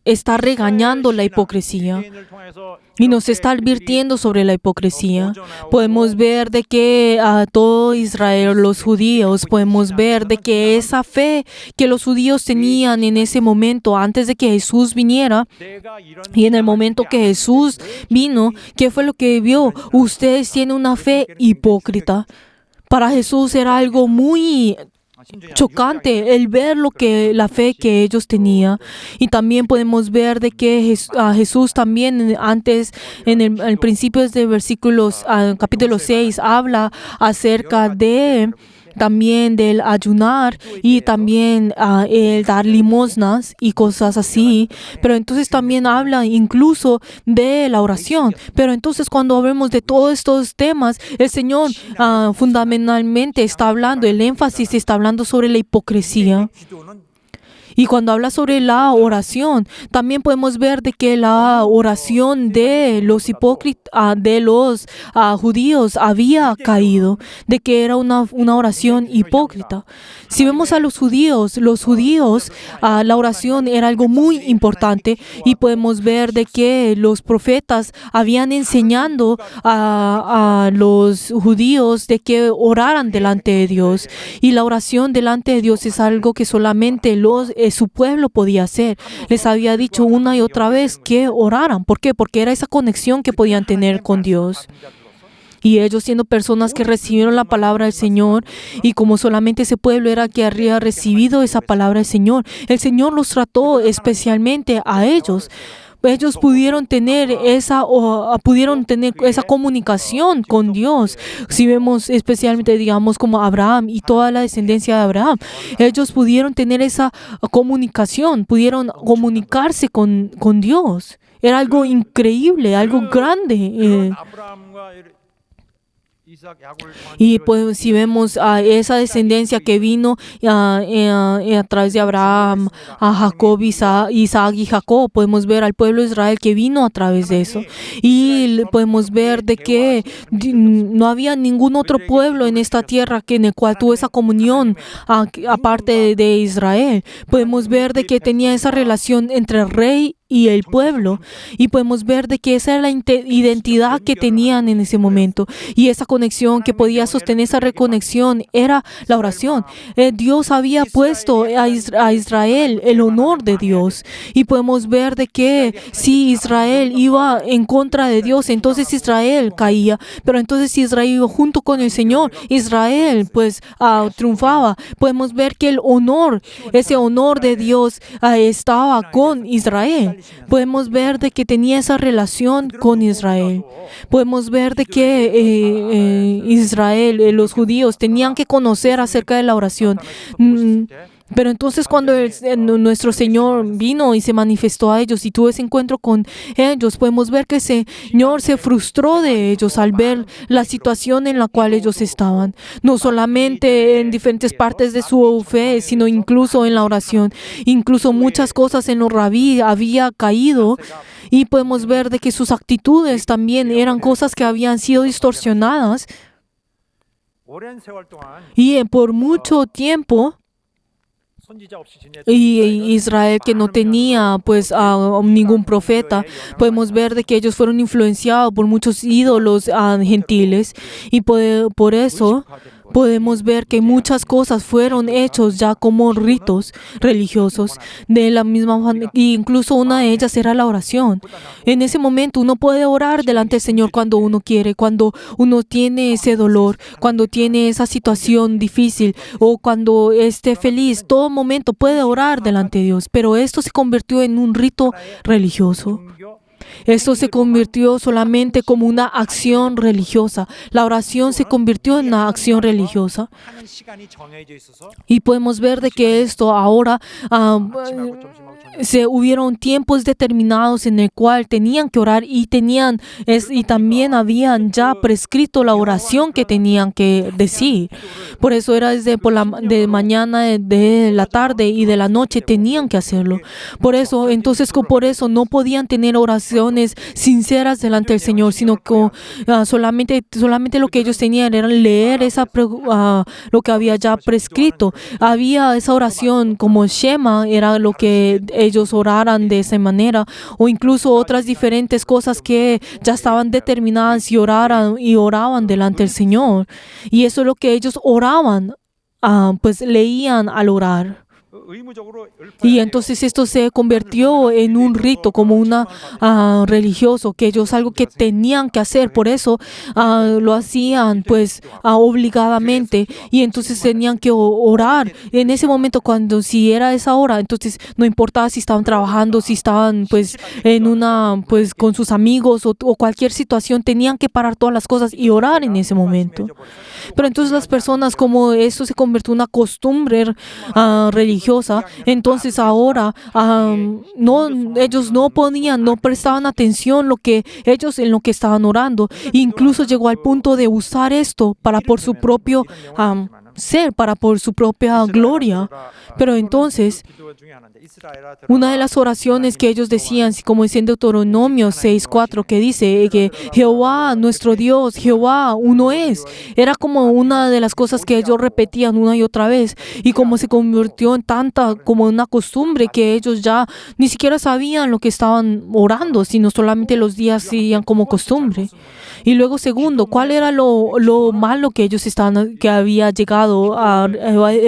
B: está regañando la hipocresía
E: 유대인을 통해서
B: y nos está advirtiendo sobre la hipocresía. Podemos ver de que a todo Israel, los judíos, podemos ver de que esa fe que los judíos tenían en ese momento antes de que Jesús viniera,
E: 내가 이런
B: y en el momento que Jesús vino, ¿qué fue lo que vio? Ustedes tienen una fe hipócrita. Para Jesús era algo muy chocante el ver la fe que ellos tenían. Y también podemos ver de que Jesús también antes, en el principio de versículos, capítulo 6, habla acerca de también del ayunar y también el dar limosnas y cosas así. Pero entonces también habla incluso de la oración. Pero entonces cuando hablamos de todos estos temas, el Señor fundamentalmente está hablando, el énfasis está hablando sobre la hipocresía.
E: 기도는
B: Y cuando habla sobre la oración, también podemos ver de que la oración de los hipócritas, de los judíos había caído, de que era una oración hipócrita. Si vemos a los judíos, la oración era algo muy importante, y podemos ver de que los profetas habían enseñando a los judíos de que oraran delante de Dios. Y la oración delante de Dios es algo que solamente su pueblo podía hacer. Les había dicho una y otra vez que oraran. ¿Por qué? Porque era esa conexión que podían tener con Dios. Y ellos, siendo personas que recibieron la palabra del Señor, y como solamente ese pueblo era que había recibido esa palabra del Señor, el Señor los trató especialmente a ellos. Ellos pudieron tener esa comunicación con Dios. Si vemos especialmente, digamos, como Abraham y toda la descendencia de Abraham, ellos pudieron tener esa comunicación, pudieron comunicarse con Dios. Era algo increíble, algo grande.
E: 아브라함과 이삭 야곱을 통한
B: Y pues si vemos a esa descendencia que vino a través de Abraham, a Jacob, Isaac y Jacob, podemos ver al pueblo de Israel que vino a través de eso. Y podemos ver de que no había ningún otro pueblo en esta tierra en el cual tuvo esa comunión aparte de Israel. Podemos ver de que tenía esa relación entre el rey y el pueblo, y podemos ver de que esa era la identidad que tenían en ese momento, y esa conexión que podía sostener esa reconexión era la oración. Dios había puesto a Israel el honor de Dios, y podemos ver de que si Israel iba en contra de Dios, entonces Israel caía, pero entonces si Israel iba junto con el Señor, Israel pues triunfaba. Podemos ver que ese honor de Dios estaba con Israel. Podemos ver de que tenía esa relación con Israel. Podemos ver de que Israel, los judíos, tenían que conocer acerca de la oración. Pero entonces cuando nuestro Señor vino y se manifestó a ellos y tuvo ese encuentro con ellos, podemos ver que el Señor se frustró de ellos al ver la situación en la cual ellos estaban. No solamente en diferentes partes de su fe, sino incluso en la oración. Incluso muchas cosas en los rabí había caído, y podemos ver de que sus actitudes también eran cosas que habían sido distorsionadas.
E: 오랜 세월 동안
B: Y por mucho tiempo,
E: 선지자 없이 지냈던
B: y Israel que no tenía pues ningún profeta, podemos ver de que ellos fueron influenciados por muchos ídolos gentiles y por eso podemos ver que muchas cosas fueron hechos ya como ritos religiosos de la misma manera, e incluso una de ellas era la oración. En ese momento uno puede orar delante del Señor cuando uno quiere, cuando uno tiene ese dolor, cuando tiene esa situación difícil o cuando esté feliz. Todo momento puede orar delante de Dios, pero esto se convirtió en un rito religioso.
E: 종교
B: Esto se convirtió solamente como una acción religiosa. La oración se convirtió en una acción religiosa.
E: 하는 시간이 정해져 있어서
B: Y podemos ver de que esto ahora
E: 아침하고 점심하고 저녁
B: se hubieron tiempos determinados en el cual tenían que orar y también habían ya prescrito la oración que tenían que decir. Por eso era desde de mañana, de la tarde y de la noche tenían que hacerlo. Por eso no podían tener oraciones sinceras delante del Señor, sino que solamente lo que ellos tenían era leer lo que había ya prescrito. Había esa oración como Shema, era lo que ellos oraran de esa manera, o incluso otras diferentes cosas que ya estaban determinadas y oraban delante del Señor. Y eso es lo que ellos oraban, pues leían al orar.
E: 의무적으로
B: Y entonces esto se convirtió en un rito, como una religioso, que ellos algo que tenían que hacer. Por eso lo hacían pues obligadamente, y entonces tenían que orar. En ese momento, si era esa hora, entonces no importaba si estaban trabajando, si estaban pues con sus amigos o cualquier situación, tenían que parar todas las cosas y orar en ese momento. Pero entonces las personas, como esto se convirtió en una costumbre religiosa, entonces ahora ellos no prestaban atención en lo que estaban orando. Incluso llegó al punto de usar esto por su propio ser, por su propia gloria. Pero entonces, una de las oraciones que ellos decían, como dice en Deuteronomio 6:4, que dice que Jehová, nuestro Dios, Jehová, uno es. Era como una de las cosas que ellos repetían una y otra vez. Y como se convirtió en como una costumbre, que ellos ya ni siquiera sabían lo que estaban orando, sino solamente los días seguían como costumbre. Y luego, segundo, ¿cuál era lo malo que que había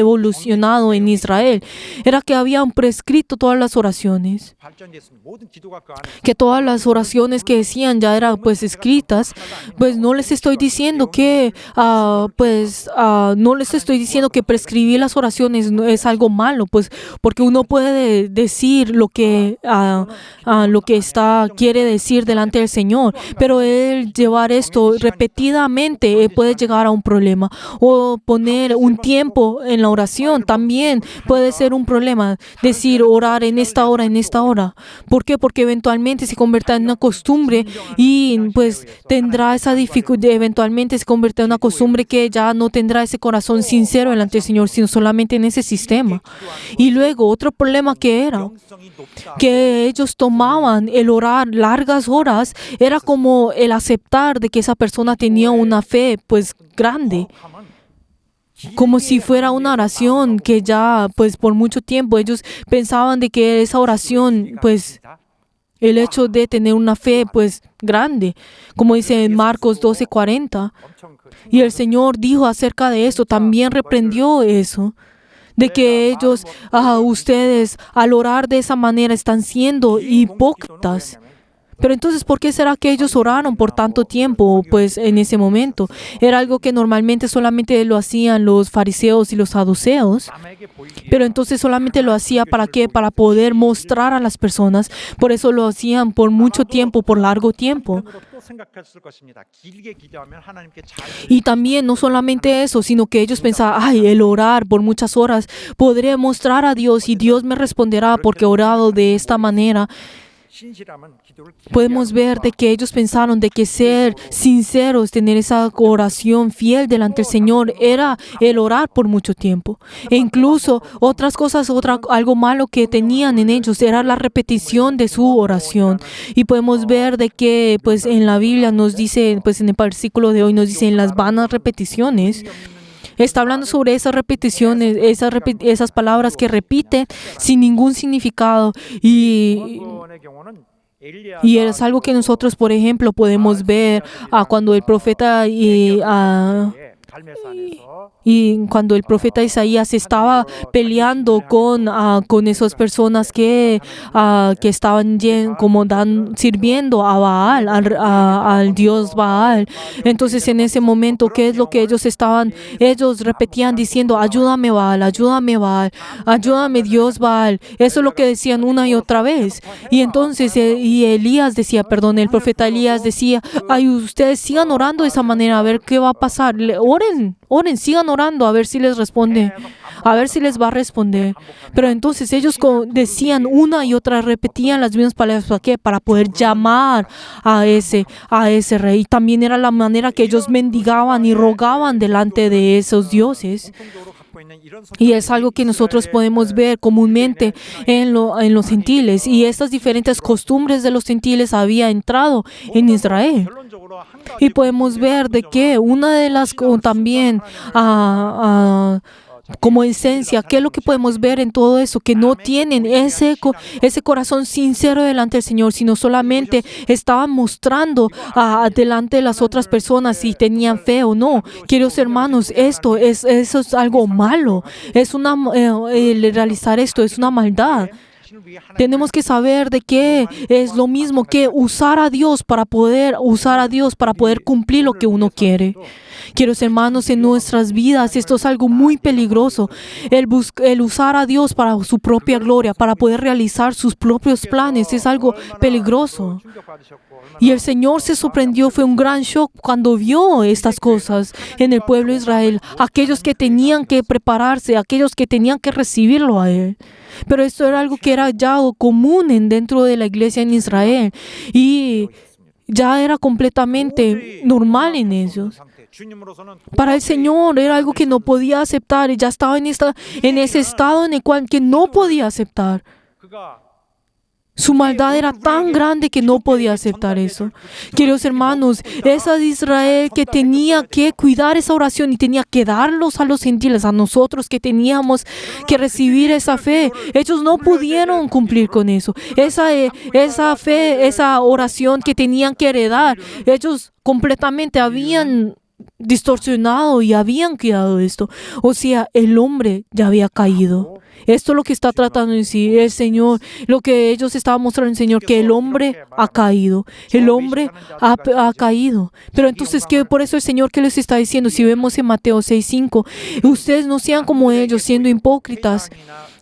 B: evolucionado en Israel? Era que habían prescrito todas las oraciones,
E: 발전됐습니다. 모든 기도가 그 안에
B: que todas las oraciones que decían ya eran pues escritas. Pues no les estoy diciendo que prescribir las oraciones no es algo malo, pues porque uno puede decir lo que quiere decir delante del Señor, pero el llevar esto repetidamente puede llegar a un problema, o poner un tiempo en la oración también puede ser un problema. Decir orar en esta hora. ¿Por qué? Porque eventualmente se convierta en una costumbre, y pues tendrá esa dificultad. Eventualmente se convierte en una costumbre que ya no tendrá ese corazón sincero delante del Señor, sino solamente en ese sistema. Y luego otro problema que era
E: 영성이 높다.
B: que ellos tomaban el orar largas horas, era como el aceptar de que esa persona tenía una fe pues grande, como si fuera una oración que ya pues por mucho tiempo ellos pensaban de que esa oración pues el hecho de tener una fe pues grande, como dice en Marcos 12:40.
E: 엄청 그
B: Y el Señor dijo acerca de eso, también reprendió eso, de que ellos, ustedes al orar de esa manera están siendo hipócritas. Pero entonces, ¿por qué será que ellos oraron por tanto tiempo? Pues en ese momento era algo que normalmente solamente lo hacían los fariseos y los saduceos.
E: 남에게 보이기
B: Pero entonces solamente lo hacía ¿para qué? Para poder mostrar a las personas. Por eso lo hacían por mucho tiempo, por largo tiempo.
E: 한편으로 또 생각했을 것입니다. 길게 기도하면 하나님께 잘
B: Y también no solamente eso, sino que ellos pensaban, el orar por muchas horas podré mostrar a Dios y Dios me responderá porque he orado de esta manera.
E: 신실함은 기도를 길게
B: Podemos ver de que ellos pensaron de que ser sinceros, tener esa oración fiel delante del Señor era el orar por mucho tiempo. E incluso otras cosas, algo malo que tenían en ellos era la repetición de su oración. Y podemos ver de que pues en la Biblia nos dice, pues en el versículo de hoy nos dice en las vanas repeticiones. Está hablando sobre esas repeticiones, esas palabras que repite sin ningún significado.
E: 요한의 경우는 엘리야가
B: Y es algo que nosotros, por ejemplo, podemos ver cuando el profeta
E: 갈멜산에서
B: y cuando el profeta Isaías estaba peleando con esas personas que estaban sirviendo a Baal, al dios Baal. Entonces en ese momento, ¿qué es lo que ellos repetían diciendo? Ayúdame Baal, ayúdame Baal, ayúdame Dios Baal. Eso es lo que decían una y otra vez. Y entonces, el profeta Elías decía, ay, ustedes sigan orando de esa manera, a ver qué va a pasar. Oren, sigan orando a ver si les responde, a ver si les va a responder. Pero entonces ellos decían una y otra, repetían las mismas palabras. ¿Para qué? Para poder llamar a ese rey. También era la manera que ellos mendigaban y rogaban delante de esos dioses.
E: 공통적으로 갖고 있는 이런
B: Y es algo que nosotros podemos ver comúnmente en los gentiles. Y estas diferentes costumbres de los gentiles había entrado en Israel.
E: 결론적으로 한 가지
B: Y podemos ver de que una de las también como esencia, ¿qué es lo que podemos ver en todo eso? Que no tienen ese corazón sincero delante del Señor, sino solamente estaban mostrando delante de las otras personas si tenían fe o no. Queridos hermanos, eso es algo malo. El realizar esto es una maldad. Tenemos que saber de que es lo mismo que usar a Dios para poder cumplir lo que uno quiere. Queridos hermanos, en nuestras vidas esto es algo muy peligroso. El usar a Dios para su propia gloria, para poder realizar sus propios planes, es algo peligroso. Y el Señor se sorprendió, fue un gran shock cuando vio estas cosas en el pueblo de Israel. Aquellos que tenían que prepararse, aquellos que tenían que recibirlo a Él. Pero esto era algo que era ya común dentro de la iglesia en Israel. Y ya era completamente normal en ellos. Para el Señor era algo que no podía aceptar y ya estaba en ese estado en el cual que no podía aceptar. Su maldad era tan grande que no podía aceptar eso. Queridos hermanos, esa de Israel que tenía que cuidar esa oración y tenía que darlos a los gentiles, a nosotros que teníamos que recibir esa fe. Ellos no pudieron cumplir con eso. Esa fe, esa oración que tenían que heredar, ellos completamente habían distorsionado y habían cuidado esto. O sea, el hombre ya había caído. Esto es lo que está tratando de decir el Señor, lo que ellos estaban mostrando el Señor, que el hombre ha caído. El hombre ha caído. Pero entonces, por eso el Señor, ¿qué les está diciendo? Si vemos en Mateo 6:5, ustedes no sean como ellos, siendo hipócritas,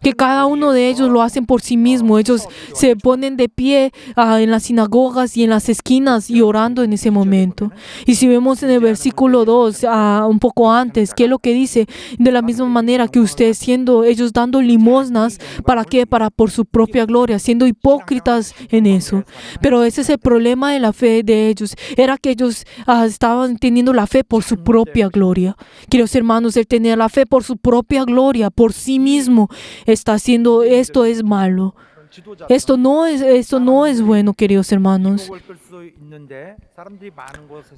B: que cada uno de ellos lo hacen por sí mismo. Ellos se ponen de pie en las sinagogas y en las esquinas y orando en ese momento. Y si vemos en el versículo 2, un poco antes, ¿qué es lo que dice? De la misma manera que ustedes, siendo ellos dando limosnas, ¿para qué? Por su propia gloria, siendo hipócritas en eso. Pero ese es el problema de la fe de ellos. Era que ellos estaban teniendo la fe por su propia gloria. Queridos hermanos, el tener la fe por su propia gloria, por sí mismo, está haciendo esto es malo. Esto no es bueno, queridos hermanos.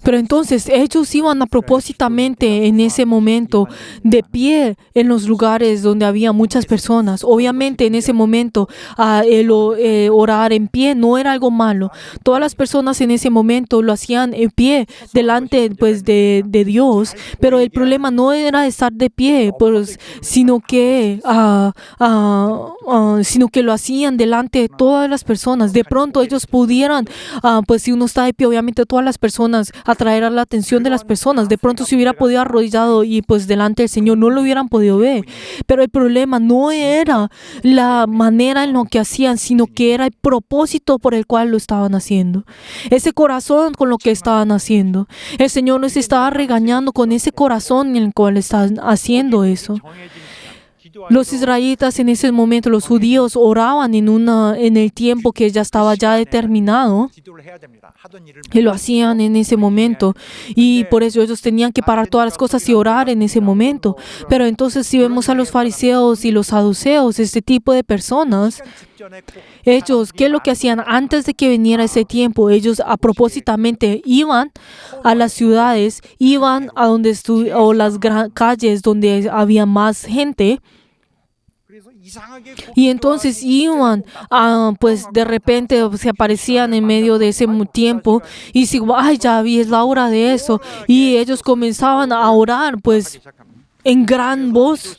B: Pero entonces ellos iban a propósitamente en ese momento de pie en los lugares donde había muchas personas. Obviamente en ese momento orar en pie no era algo malo. Todas las personas en ese momento lo hacían en pie delante pues de Dios. Pero el problema no era estar de pie, pues, sino que lo hacían delante de todas las personas. De pronto ellos pudieran, pues si uno está de pie, obviamente todas las personas, atraer a la atención de las personas. De pronto se hubiera podido arrodillado y pues delante del Señor no lo hubieran podido ver. Pero el problema no era la manera en lo que hacían, sino que era el propósito por el cual lo estaban haciendo. Ese corazón con lo que estaban haciendo. El Señor nos estaba regañando con ese corazón en el cual están haciendo eso. Los israelitas en ese momento, los judíos, oraban en el tiempo que ya estaba ya determinado.
E: 기도를 해야 됩니다. 하던 일을
B: Y lo hacían en ese momento. Y por eso ellos tenían que parar todas las cosas y orar en ese momento. Pero entonces si vemos a los fariseos y los saduceos, este tipo de personas,
E: 직전에 꼭
B: ellos, ¿qué es lo que hacían antes de que viniera ese tiempo? Ellos a propósitamente iban a las ciudades, iban a donde o las calles donde había más gente.
E: 그래서 이상하게
B: Y entonces iban, pues de repente se aparecían en medio de ese tiempo y si, ay, ya vi, es la hora de eso. Y ellos comenzaban a orar, pues en gran voz,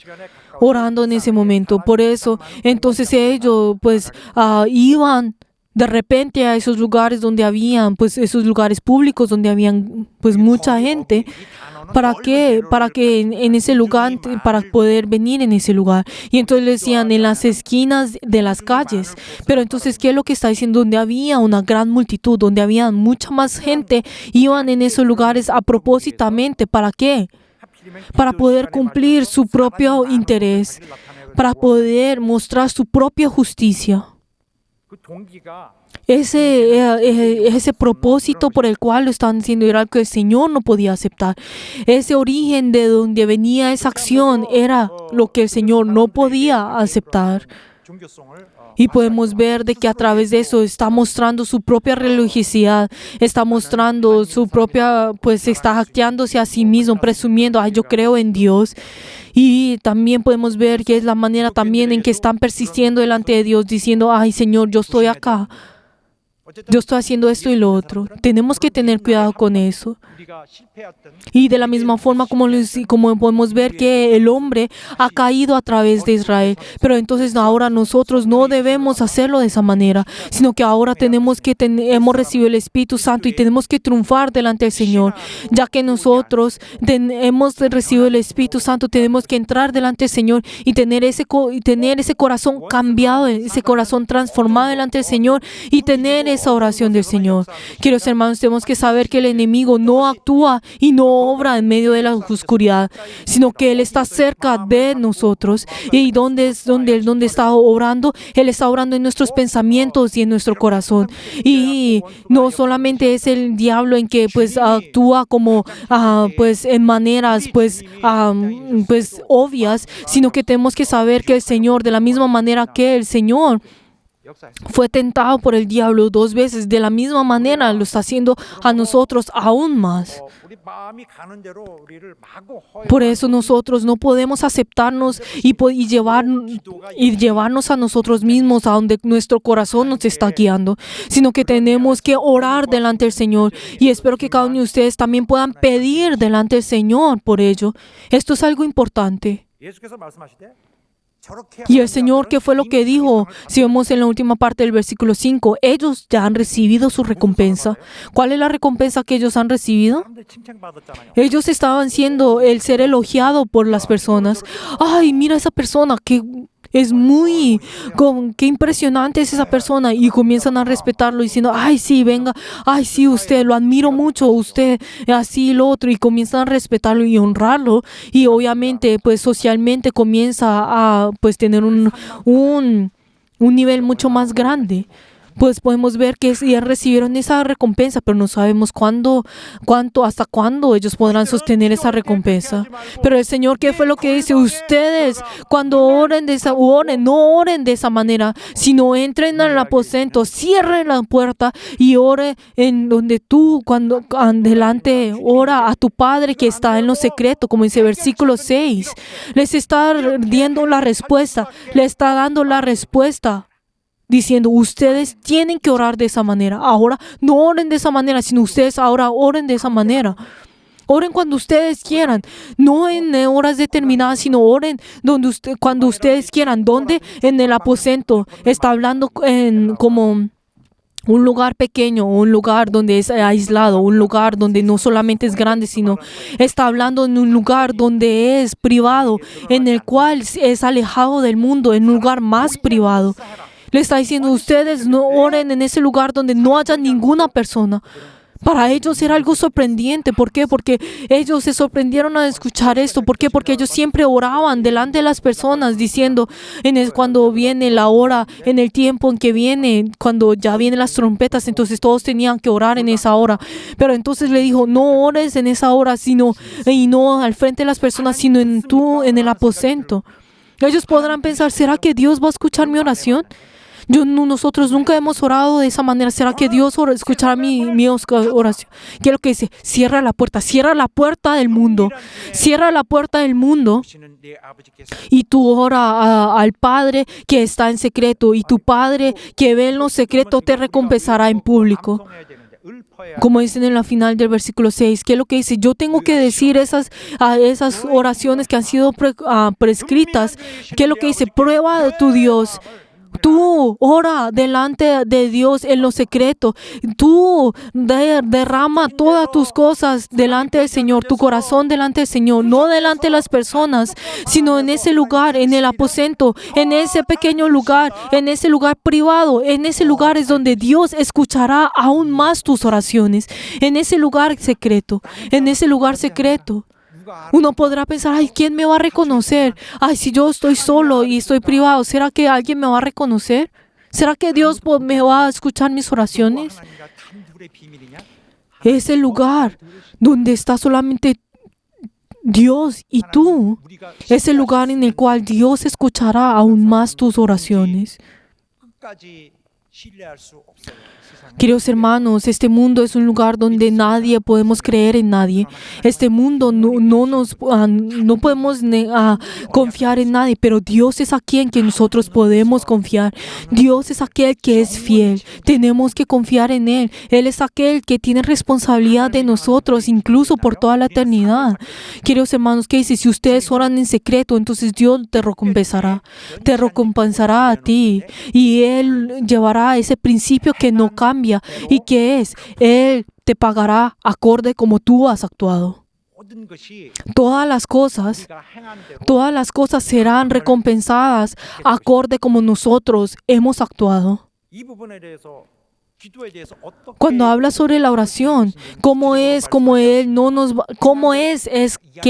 B: orando en ese momento. Por eso, entonces ellos, pues, iban de repente a esos lugares donde habían, pues, esos lugares públicos donde habían, pues, mucha gente. ¿Para qué? Para que en ese lugar, para poder venir en ese lugar. Y entonces le decían en las esquinas de las calles. Pero entonces, ¿qué es lo que está diciendo? Donde había una gran multitud, donde había mucha más gente, iban en esos lugares a propósitamente. ¿Para qué? Para poder cumplir su propio interés, para poder mostrar su propia justicia.
E: 그 동기가
B: Ese propósito por el cual lo estaban haciendo era algo que el Señor no podía aceptar. Ese origen de donde venía esa acción era lo que el Señor no podía aceptar.
E: 종교성을
B: Y podemos ver de que a través de eso está mostrando su propia religiosidad, está mostrando su propia, pues está jactándose a sí mismo, presumiendo, ay, yo creo en Dios. Y también podemos ver que es la manera también en que están persistiendo delante de Dios, diciendo, ay, Señor, yo estoy acá, yo estoy haciendo esto y lo otro. Tenemos que tener cuidado con eso.
E: 우리가 실패했던
B: Y de la misma forma como podemos ver que el hombre ha caído a través de Israel. Pero entonces ahora nosotros no debemos hacerlo de esa manera, sino que ahora tenemos que hemos recibido el Espíritu Santo y tenemos que triunfar delante del Señor. Ya que nosotros hemos recibido el Espíritu Santo, tenemos que entrar delante del Señor y tener ese corazón cambiado, ese corazón transformado delante del Señor y tener esa oración del Señor. Queridos hermanos, tenemos que saber que el enemigo no actúa y no obra en medio de la oscuridad, sino que Él está cerca de nosotros. ¿Y dónde está obrando? Él está obrando en nuestros pensamientos y en nuestro corazón. Y no solamente es el diablo en que pues actúa como pues en maneras pues obvias, sino que tenemos que saber que el Señor, de la misma manera que el Señor fue tentado por el diablo 2 veces, de la misma manera lo está haciendo a nosotros aún más.
E: 우리 마음이 가는 대로 우리를 마구
B: Por eso nosotros no podemos aceptarnos y llevarnos a nosotros mismos a donde nuestro corazón nos está guiando, sino que tenemos que orar delante del Señor. Y espero que cada uno de ustedes también puedan pedir delante del Señor por ello. Esto es algo importante.
E: 예수께서 말씀하시되 저렇게
B: Y el Señor, ¿qué fue lo que dijo? Si vemos en la última parte del versículo 5, ellos ya han recibido su recompensa. ¿Cuál es la recompensa que ellos han recibido?
E: 사람들 칭찬받았잖아요.
B: Ellos estaban siendo el ser elogiado por las personas. Ay, mira esa persona que es muy, qué impresionante es esa persona. Y comienzan a respetarlo diciendo, ay, sí, venga, ay, sí, usted, lo admiro mucho, usted, así, lo otro. Y comienzan a respetarlo y honrarlo. Y obviamente, pues socialmente comienza a pues tener un nivel mucho más grande. Pues podemos ver que ya recibieron esa recompensa, pero no sabemos hasta cuándo ellos podrán sostener esa recompensa. Pero el Señor, ¿qué fue lo que dice? Ustedes, cuando no oren de esa manera, sino entren al aposento, cierren la puerta y ore en donde tú, cuando adelante, ora a tu Padre que está en lo secreto, como dice versículo 6. Les está dando la respuesta, le está dando la respuesta, diciendo, ustedes tienen que orar de esa manera. Ahora no oren de esa manera, sino ustedes ahora oren de esa manera. Oren cuando ustedes quieran, no en horas determinadas, sino oren cuando ustedes quieran. ¿Dónde? En el aposento. Está hablando como un lugar pequeño, un lugar donde es aislado, un lugar donde no solamente es grande, sino está hablando en un lugar donde es privado, en el cual es alejado del mundo, en un lugar más privado. Le está diciendo, ustedes no oren en ese lugar donde no haya ninguna persona. Para ellos era algo sorprendente. ¿Por qué? Porque ellos se sorprendieron al escuchar esto. ¿Por qué? Porque ellos siempre oraban delante de las personas diciendo cuando viene la hora, en el tiempo en que viene, cuando ya vienen las trompetas, entonces todos tenían que orar en esa hora. Pero entonces le dijo, no ores en esa hora, y no al frente de las personas, sino en el aposento. Ellos podrán pensar, ¿será que Dios va a escuchar mi oración? Nosotros nunca hemos orado de esa manera. ¿Será que Dios escuchará mi oración? ¿Qué es lo que dice? Cierra la puerta del mundo. Cierra la puerta del mundo y tú ora al Padre que está en secreto, y tu Padre que ve en lo secreto te recompensará en público. Como dicen en la final del versículo 6, ¿qué es lo que dice? Yo tengo que decir esas oraciones que han sido prescritas. ¿Qué es lo que dice? Prueba a tu Dios. Tú ora delante de Dios en lo secreto. Tú derrama todas tus cosas delante del Señor, tu corazón delante del Señor, no delante de las personas, sino en ese lugar, en el aposento, en ese pequeño lugar, en ese lugar privado. En ese lugar es donde Dios escuchará aún más tus oraciones. En ese lugar secreto, en ese lugar secreto. Uno podrá pensar, ay, ¿quién me va a reconocer? Ay, si yo estoy solo y estoy privado, ¿será que alguien me va a reconocer? ¿Será que Dios me va a escuchar mis oraciones? Es el lugar donde está solamente Dios y tú. Es el lugar en el cual Dios escuchará aún más tus oraciones. Queridos hermanos, este mundo es un lugar donde nadie podemos creer en nadie. Este mundo no podemos confiar en nadie, pero Dios es aquel en quien nosotros podemos confiar. Dios es aquel que es fiel. Tenemos que confiar en Él. Él es aquel que tiene responsabilidad de nosotros, incluso por toda la eternidad. Queridos hermanos, ¿qué dice? Si ustedes oran en secreto, entonces Dios te recompensará. Te recompensará a ti. Y Él llevará ese principio que no cambia. ¿Y qué es? Él te pagará acorde como tú has actuado. Todas las cosas serán recompensadas acorde como nosotros hemos actuado. Cuando habla sobre la oración, ¿cómo es que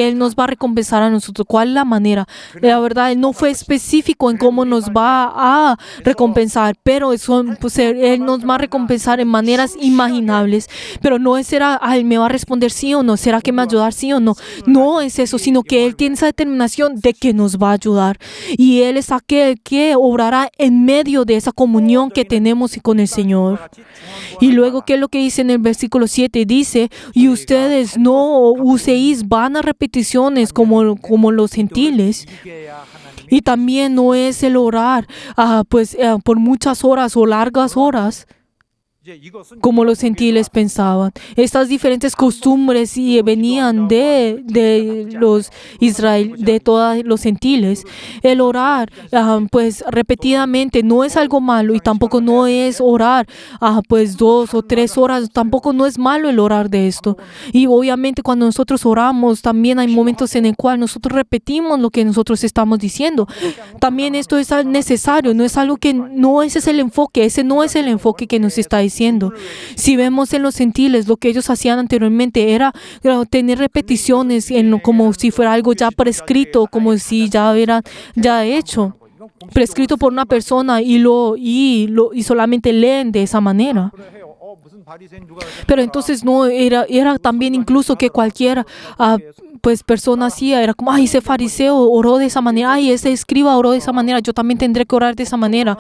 B: Él nos va a recompensar a nosotros? ¿Cuál es la manera? La verdad, Él no fue específico en cómo nos va a recompensar, pero Él nos va a recompensar en maneras imaginables. Pero no será, Él me va a responder sí o no, ¿será que me va a ayudar sí o no? No es eso, sino que Él tiene esa determinación de que nos va a ayudar. Y Él es aquel que obrará en medio de esa comunión que tenemos con el Señor. Y luego, ¿qué es lo que dice en el versículo 7? Dice, y ustedes no uséis vanas repeticiones como los gentiles. Y también no es el orar por muchas horas o largas horas, como los gentiles pensaban. Estas diferentes costumbres venían de todos los gentiles. El orar repetidamente no es algo malo, y tampoco no es orar 2 o 3 horas, tampoco no es malo el orar de esto. Y obviamente cuando nosotros oramos también hay momentos en el cual nosotros repetimos lo que nosotros estamos diciendo. También esto es necesario, no es algo que no, ese es el enfoque, ese no es el enfoque que nos está diciendo. Si vemos en los gentiles, lo que ellos hacían anteriormente era tener repeticiones como si fuera algo ya prescrito, como si ya era hecho, prescrito por una persona, y solamente leen de esa manera. Pero entonces no era también incluso que cualquier persona hacía, era como, ay, ese fariseo oró de esa manera, ay, ese escriba oró de esa manera, yo también tendré que orar de esa manera.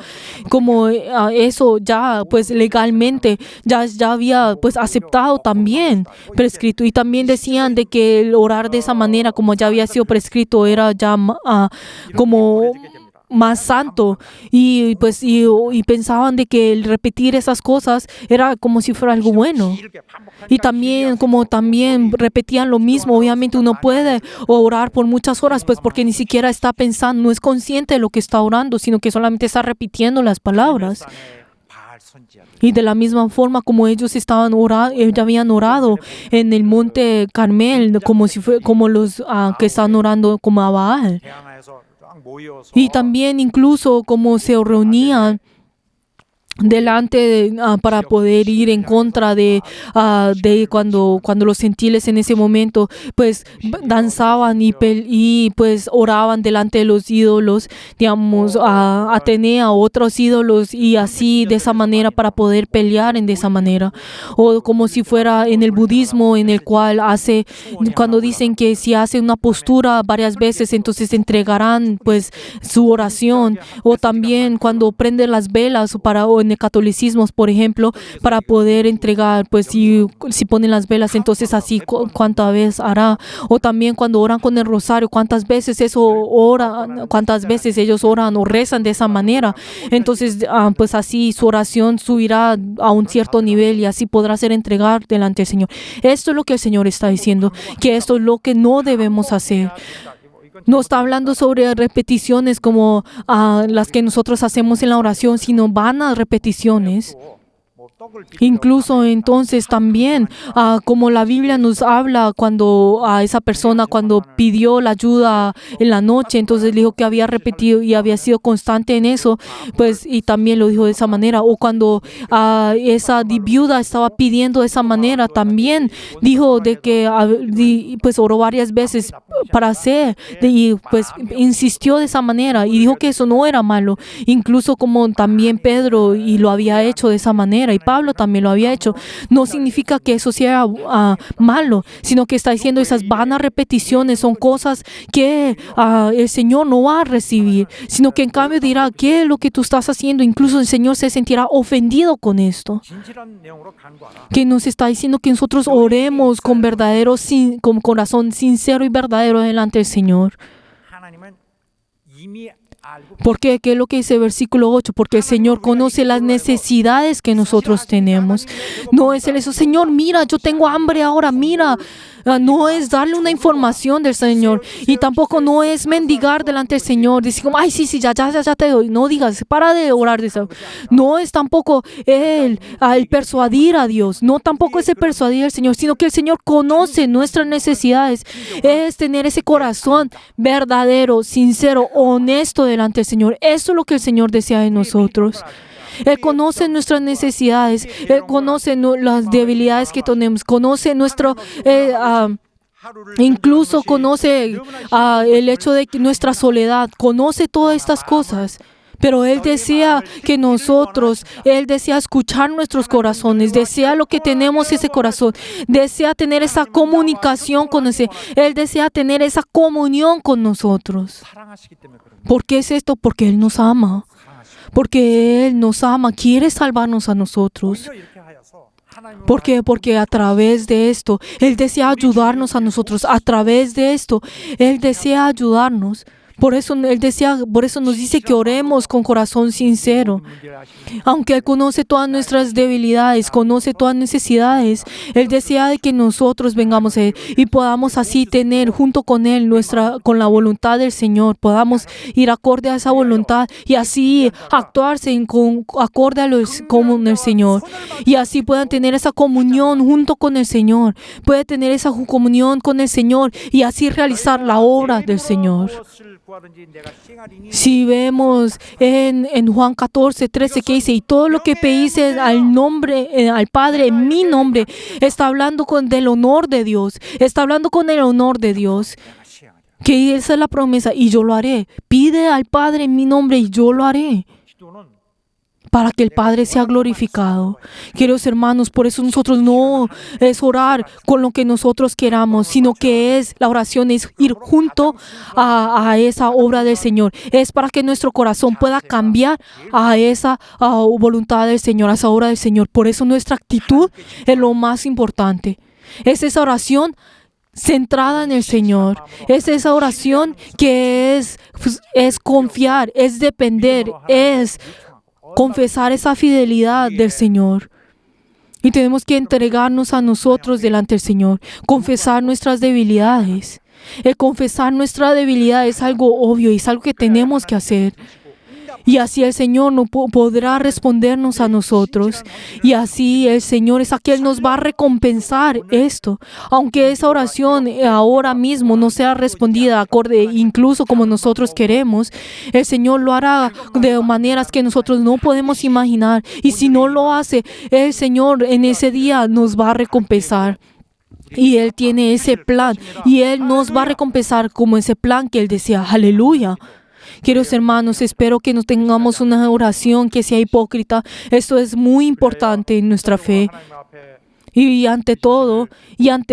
B: Como eso ya legalmente ya había aceptado también prescrito. Y también decían de que el orar de esa manera, como ya había sido prescrito, era ya como más santo, y pensaban de que el repetir esas cosas era como si fuera algo bueno. Y también repetían lo mismo. Obviamente uno puede orar por muchas horas, porque ni siquiera está pensando, no es consciente de lo que está orando, sino que solamente está repitiendo las palabras. Y de la misma forma como ellos ya habían orado en el monte Carmel, como los que están orando como a Baal. Y también incluso como se reunían para poder ir en contra de cuando los gentiles en ese momento pues danzaban y pues oraban delante de los ídolos, digamos, a Atenea, otros ídolos, y así de esa manera para poder pelear de esa manera. O como si fuera en el budismo, en el cual cuando dicen que si hacen una postura varias veces, entonces entregarán pues su oración. O también cuando prenden las velas o en el catolicismo, por ejemplo, para poder entregar, pues si ponen las velas, entonces así cuántas veces hará. O también cuando oran con el rosario, cuántas veces ellos oran o rezan de esa manera. Entonces pues así su oración subirá a un cierto nivel y así podrá ser entregar delante del Señor. Esto es lo que el Señor está diciendo, que esto es lo que no debemos hacer. No está hablando sobre repeticiones como las que nosotros hacemos en la oración, sino vanas repeticiones. Incluso entonces también, como la Biblia nos habla cuando a esa persona cuando pidió la ayuda en la noche, entonces dijo que había repetido y había sido constante en eso, pues, y también lo dijo de esa manera. O cuando esa viuda estaba pidiendo de esa manera, también dijo de que pues oró varias veces para hacer y pues insistió de esa manera y dijo que eso no era malo, incluso como también Pedro y lo había hecho de esa manera y Pablo también lo había hecho. No significa que eso sea malo, sino que está diciendo esas vanas repeticiones son cosas que el Señor no va a recibir, sino que en cambio dirá, ¿qué es lo que tú estás haciendo? Incluso el Señor se sentirá ofendido con esto. Que nos está diciendo que nosotros oremos con corazón sincero y verdadero delante del Señor. ¿Por qué? ¿Qué es lo que dice el versículo 8? Porque el Señor conoce las necesidades que nosotros tenemos. No es eso, Señor, mira, yo tengo hambre ahora, mira. No es darle una información del Señor. Y tampoco no es mendigar delante del Señor. Decir como, ay, sí, ya te doy. No digas, para de orar de eso. No es tampoco el persuadir a Dios. No tampoco es el persuadir al Señor, sino que el Señor conoce nuestras necesidades. Es tener ese corazón verdadero, sincero, honesto delante del Señor. Eso es lo que el Señor desea de nosotros. Él conoce nuestras necesidades, Él conoce las debilidades que tenemos, conoce incluso conoce el hecho de nuestra soledad, conoce todas estas cosas. Pero Él desea Él desea escuchar nuestros corazones, desea lo que tenemos ese corazón, desea tener esa comunicación con Él desea tener esa comunión con nosotros. ¿Por qué es esto? Porque Él nos ama. Porque Él nos ama, quiere salvarnos a nosotros. ¿Por qué? Porque a través de esto, Él desea ayudarnos a nosotros. A través de esto, Él desea ayudarnos. Por eso nos dice que oremos con corazón sincero. Aunque Él conoce todas nuestras debilidades, conoce todas necesidades, Él desea de que nosotros vengamos a Él y podamos así tener junto con Él con la voluntad del Señor, podamos ir acorde a esa voluntad y así actuarse acorde a con el Señor. Y así puedan tener esa comunión junto con el Señor, puede tener esa comunión con el Señor y así realizar la obra del Señor. Si vemos en Juan 14:13 que dice, y todo lo que pedís al Padre en mi nombre, está hablando del honor de Dios, está hablando con el honor de Dios, que esa es la promesa, y yo lo haré. Pide al Padre en mi nombre y yo lo haré, para que el Padre sea glorificado. Queridos hermanos, por eso nosotros no es orar con lo que nosotros queramos, sino que la oración es ir junto a esa obra del Señor. Es para que nuestro corazón pueda cambiar a esa voluntad del Señor, a esa obra del Señor. Por eso nuestra actitud es lo más importante. Es esa oración centrada en el Señor. Es esa oración que es confiar, es depender, es confesar esa fidelidad del Señor. Y tenemos que entregarnos a nosotros delante del Señor, confesar nuestras debilidades. El confesar nuestra debilidad es algo obvio y es algo que tenemos que hacer. Y así el Señor no podrá respondernos a nosotros. Y así el Señor es aquel nos va a recompensar esto. Aunque esa oración ahora mismo no sea respondida acorde incluso como nosotros queremos, el Señor lo hará de maneras que nosotros no podemos imaginar. Y si no lo hace, el Señor en ese día nos va a recompensar. Y Él tiene ese plan. Y Él nos va a recompensar como ese plan que Él desea. Aleluya. Queridos hermanos, espero que no tengamos una oración que sea hipócrita. Esto es muy importante en nuestra fe.
E: 하나님 앞에
B: Y ante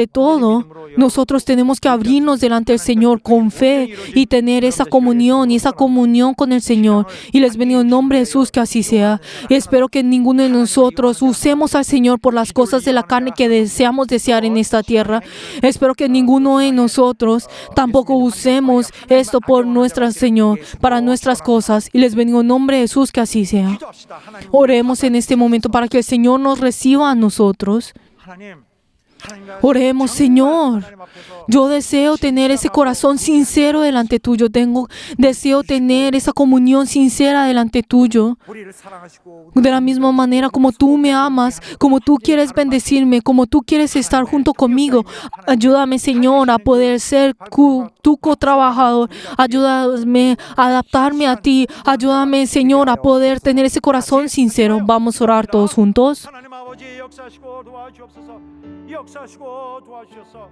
B: todo, nosotros tenemos que abrirnos delante del Señor con fe y tener esa comunión con el Señor. Y les bendigo en nombre de Jesús que así sea. Y espero que ninguno de nosotros usemos al Señor por las cosas de la carne que deseamos desear en esta tierra. Espero que ninguno de nosotros tampoco usemos esto por nuestro Señor, para nuestras cosas. Y les bendigo en nombre de Jesús que así sea.
E: 기도합시다. 하나님
B: Oremos en este momento para que el Señor nos reciba a nosotros.
E: 하나님과
B: Oremos, Señor. Yo deseo tener ese corazón sincero delante tuyo. Deseo tener esa comunión sincera delante tuyo.
E: 우리를 사랑하시고
B: De la misma manera como tú me amas, como tú quieres bendecirme, como tú quieres estar junto conmigo. Ayúdame, Señor, a poder ser tu co-trabajador. Ayúdame a adaptarme a ti. Ayúdame, Señor, a poder tener ese corazón sincero. Vamos a orar todos juntos.
E: 하나님 아버지 역사하시고 도와주옵소서. 역사하시고 도와주셔서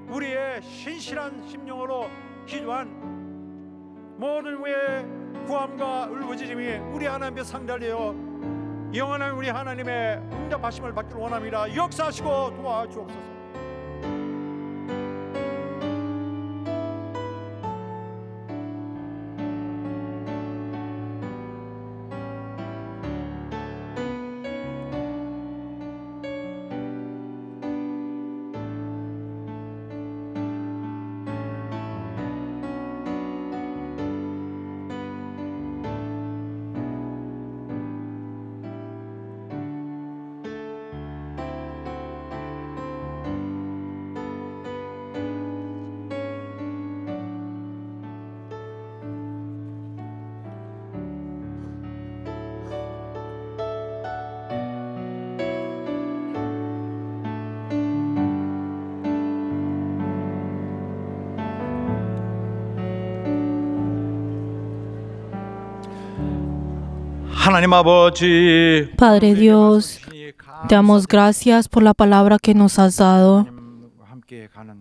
E: 우리의 신실한 심령으로 기도한 모든 우리의 구함과 울부짖음이 우리 하나님께 상달되어 영원한 우리 하나님의 응답하심을 받기를 원합니다. 역사하시고 도와주옵소서. 하나님 아버지
B: Padre Dios, te damos gracias por la palabra que nos has dado.
E: 하나님과 함께 가는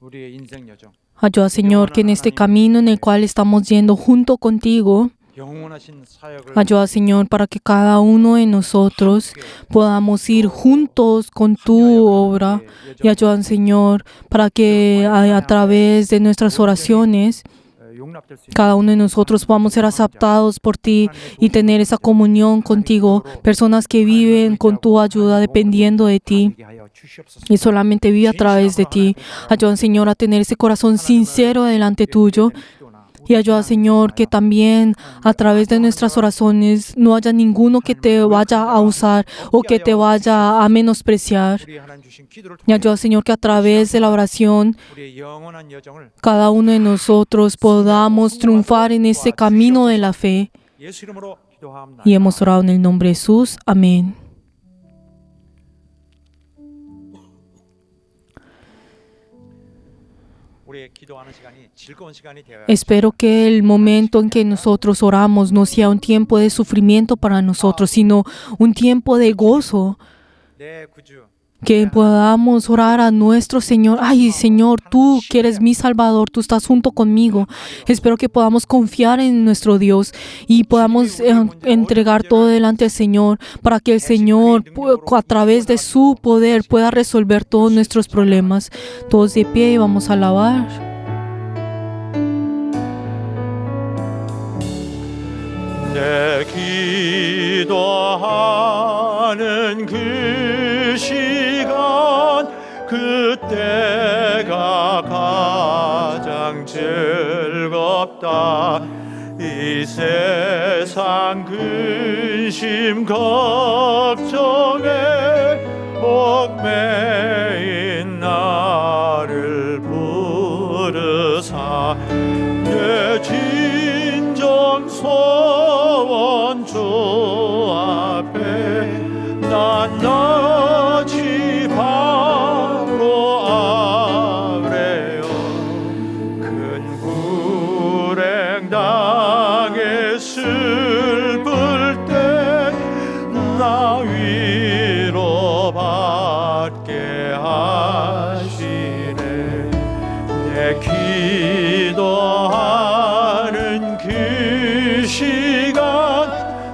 E: 우리의 인생 여정
B: Ayuda, Señor, que en este camino en el cual estamos yendo junto contigo,
E: 영원하신 사역을
B: ayuda, Señor, para que cada uno de nosotros podamos ir juntos con tu obra. Y ayuda, Señor, para que a través de nuestras oraciones,
E: 용납될 수 있는
B: cada uno de nosotros podamos ser aceptados por ti y tener esa comunión contigo. Personas que viven con tu ayuda dependiendo de ti.
E: 있게 하여 주시옵소서.
B: Y solamente vive a través de ti. Ayuda, Señor, a tener ese corazón sincero delante tuyo. Y ayuda, Señor, que también a través de nuestras oraciones no haya ninguno que te vaya a usar o que te vaya a menospreciar.
E: 우리 하나님 주신 기도를
B: Y
E: 통해
B: ayuda, Señor, que a través de la oración
E: 우리의 영원한 여정을
B: cada uno de nosotros podamos triunfar en ese camino de la fe.
E: 예수 이름으로 기도하옵나이다.
B: Y hemos orado en el nombre de Jesús. Amén.
E: 우리의 기도하는 시간이 즐거운 시간이 되어야
B: Espero que el momento en que nosotros oramos no sea un tiempo de sufrimiento para nosotros, sino un tiempo de gozo.
E: 내 구주
B: Que podamos orar a nuestro Señor. Ay, Señor, tú que eres mi Salvador, tú estás junto conmigo. Espero que podamos confiar en nuestro Dios y podamos entregar todo delante del Señor para que el Señor, a través de su poder, pueda resolver todos nuestros problemas. Todos de pie y vamos a alabar.
E: 내 기도하는 그 시간 그때가 가장 즐겁다 이 세상 근심 걱정에 얽매인 나를 부르사 내 진정 소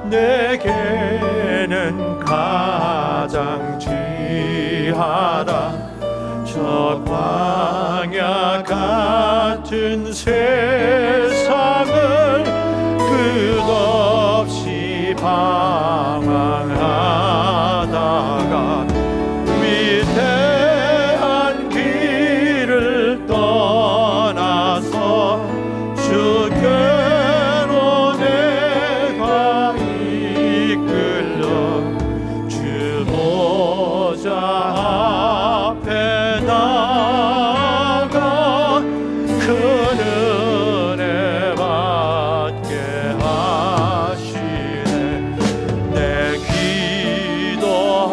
F: 내게는 가장 귀하다. 저 광야 같은 세상을 끝없이 방황하다가 위대한 길을 떠나서 주께로 내가 이끌려 주 보좌 앞에 나가 큰 은혜 받게 하시네. 내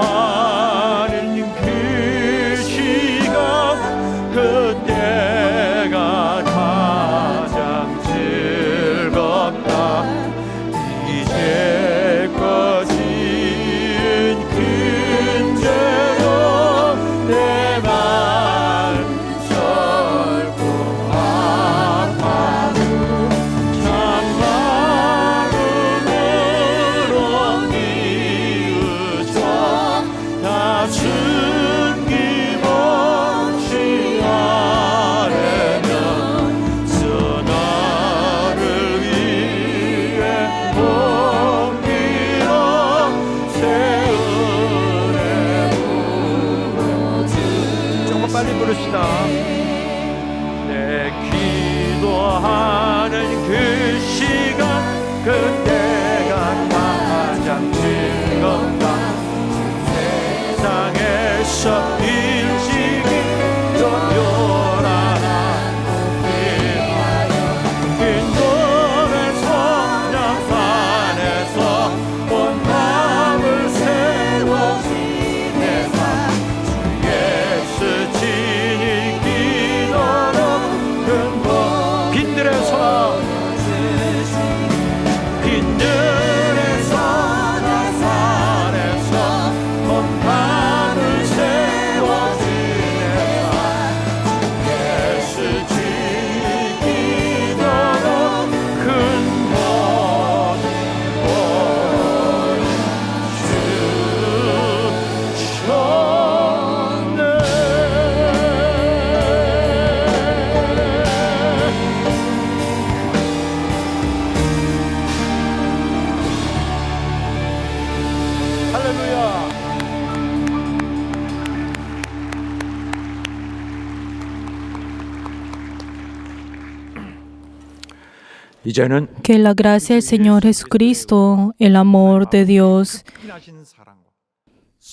F: 기도하는 그 시간 그때가 가장 즐겁다. 이제껏 지은 큰 죄로 내 마음 절고 아파도 참 마음으로 비우쳐 다 숨김없이 아뢰면 주 나를 위해 옮기러 새 은혜 부어주. 조금 빨리 부릅시다. 내 기도하는 그 시간 그때가 가장 즐겁다. 세상에서 일찍이 또 요란한 빛하여 빈도의 성령산에서 온 마음을 세워 지내사 예수 진이 기도로 근본 빈들의 손 빈들의 산에서 온 마음을 세워 지내사 예수 진이 기도로 근본 할렐루야. 이제는
B: Que la gracia del Señor Jesucristo, el amor de Dios
F: 하신 사랑과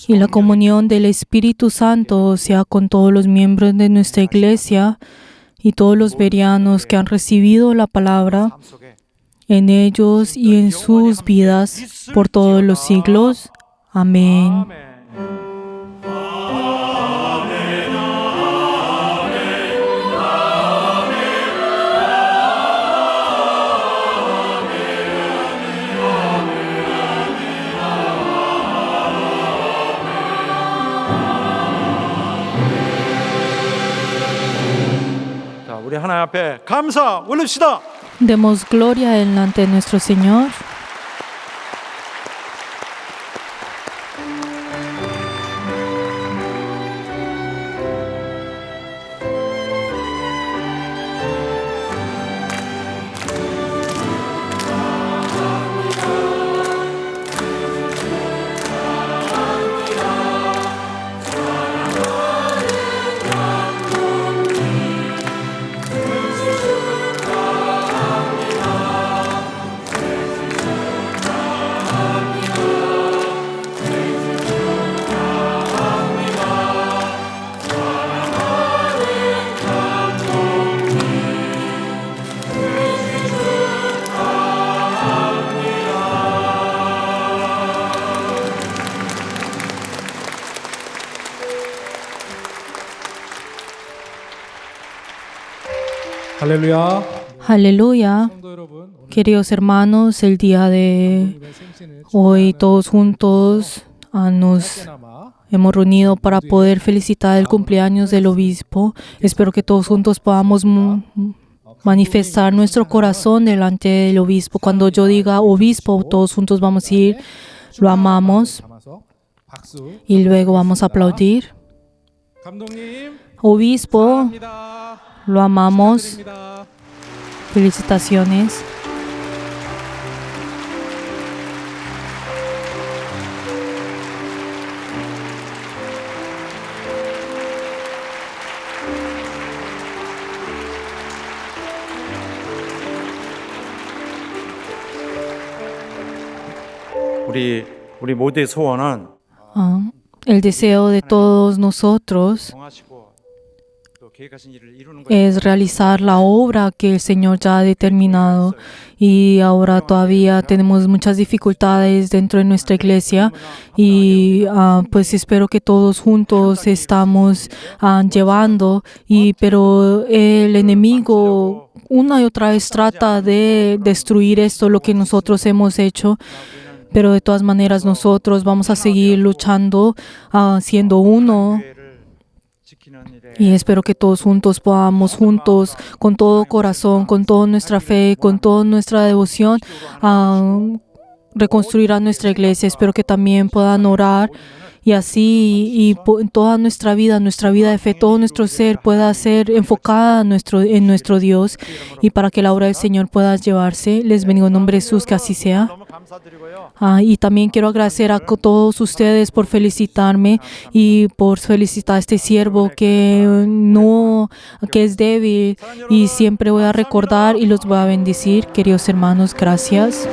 B: y la comunión del Espíritu Santo sea con todos los miembros de nuestra iglesia y todos los berianos que han recibido la palabra
F: 삶 속에
B: en ellos y en sus vidas por todos los siglos. Amén.
F: 아멘. 자, 우리 하나님 앞에 감사 올립시다.
B: Demos gloria delante de nuestro Señor.
E: 할렐루야.
B: Aleluya.
E: 성도 여러분, 오늘
B: Queridos hermanos, el día de
E: 주님의 생신을
B: hoy todos juntos nos
E: 축하하나마
B: hemos reunido para poder felicitar el cumpleaños del obispo. Espero que todos juntos podamos manifestar nuestro corazón delante del obispo. Cuando yo diga obispo, todos juntos vamos a ir, lo amamos
E: 담아서 박수.
B: y luego vamos a aplaudir.
E: 감독님
B: Obispo,
E: 감사합니다.
B: lo amamos.
E: 드립니다.
B: Felicitaciones.
F: 우리 모두의 소원은
B: El deseo de todos nosotros
F: 정하시고 또 계획하신 일을 이루는 것.
B: es realizar la obra que el Señor ya ha determinado, y ahora todavía tenemos muchas dificultades dentro de nuestra iglesia, y pues espero que todos juntos estamos llevando, pero el enemigo una y otra vez trata de destruir esto, lo que nosotros hemos hecho. Pero de todas maneras nosotros vamos a seguir luchando, siendo uno, y espero que todos juntos podamos juntos, con todo corazón, con toda nuestra fe, con toda nuestra devoción, reconstruir a nuestra iglesia. Espero que también puedan orar, y así en toda nuestra vida de fe, todo nuestro ser pueda ser enfocada en nuestro Dios, y para que la obra del Señor pueda llevarse. Les bendigo en nombre de Jesús, que así sea.
F: 너무 감사드리고요.
B: Y también quiero agradecer a todos ustedes por felicitarme y por felicitar a este siervo que es débil, y siempre voy a recordar y los voy a bendecir. Queridos hermanos, gracias.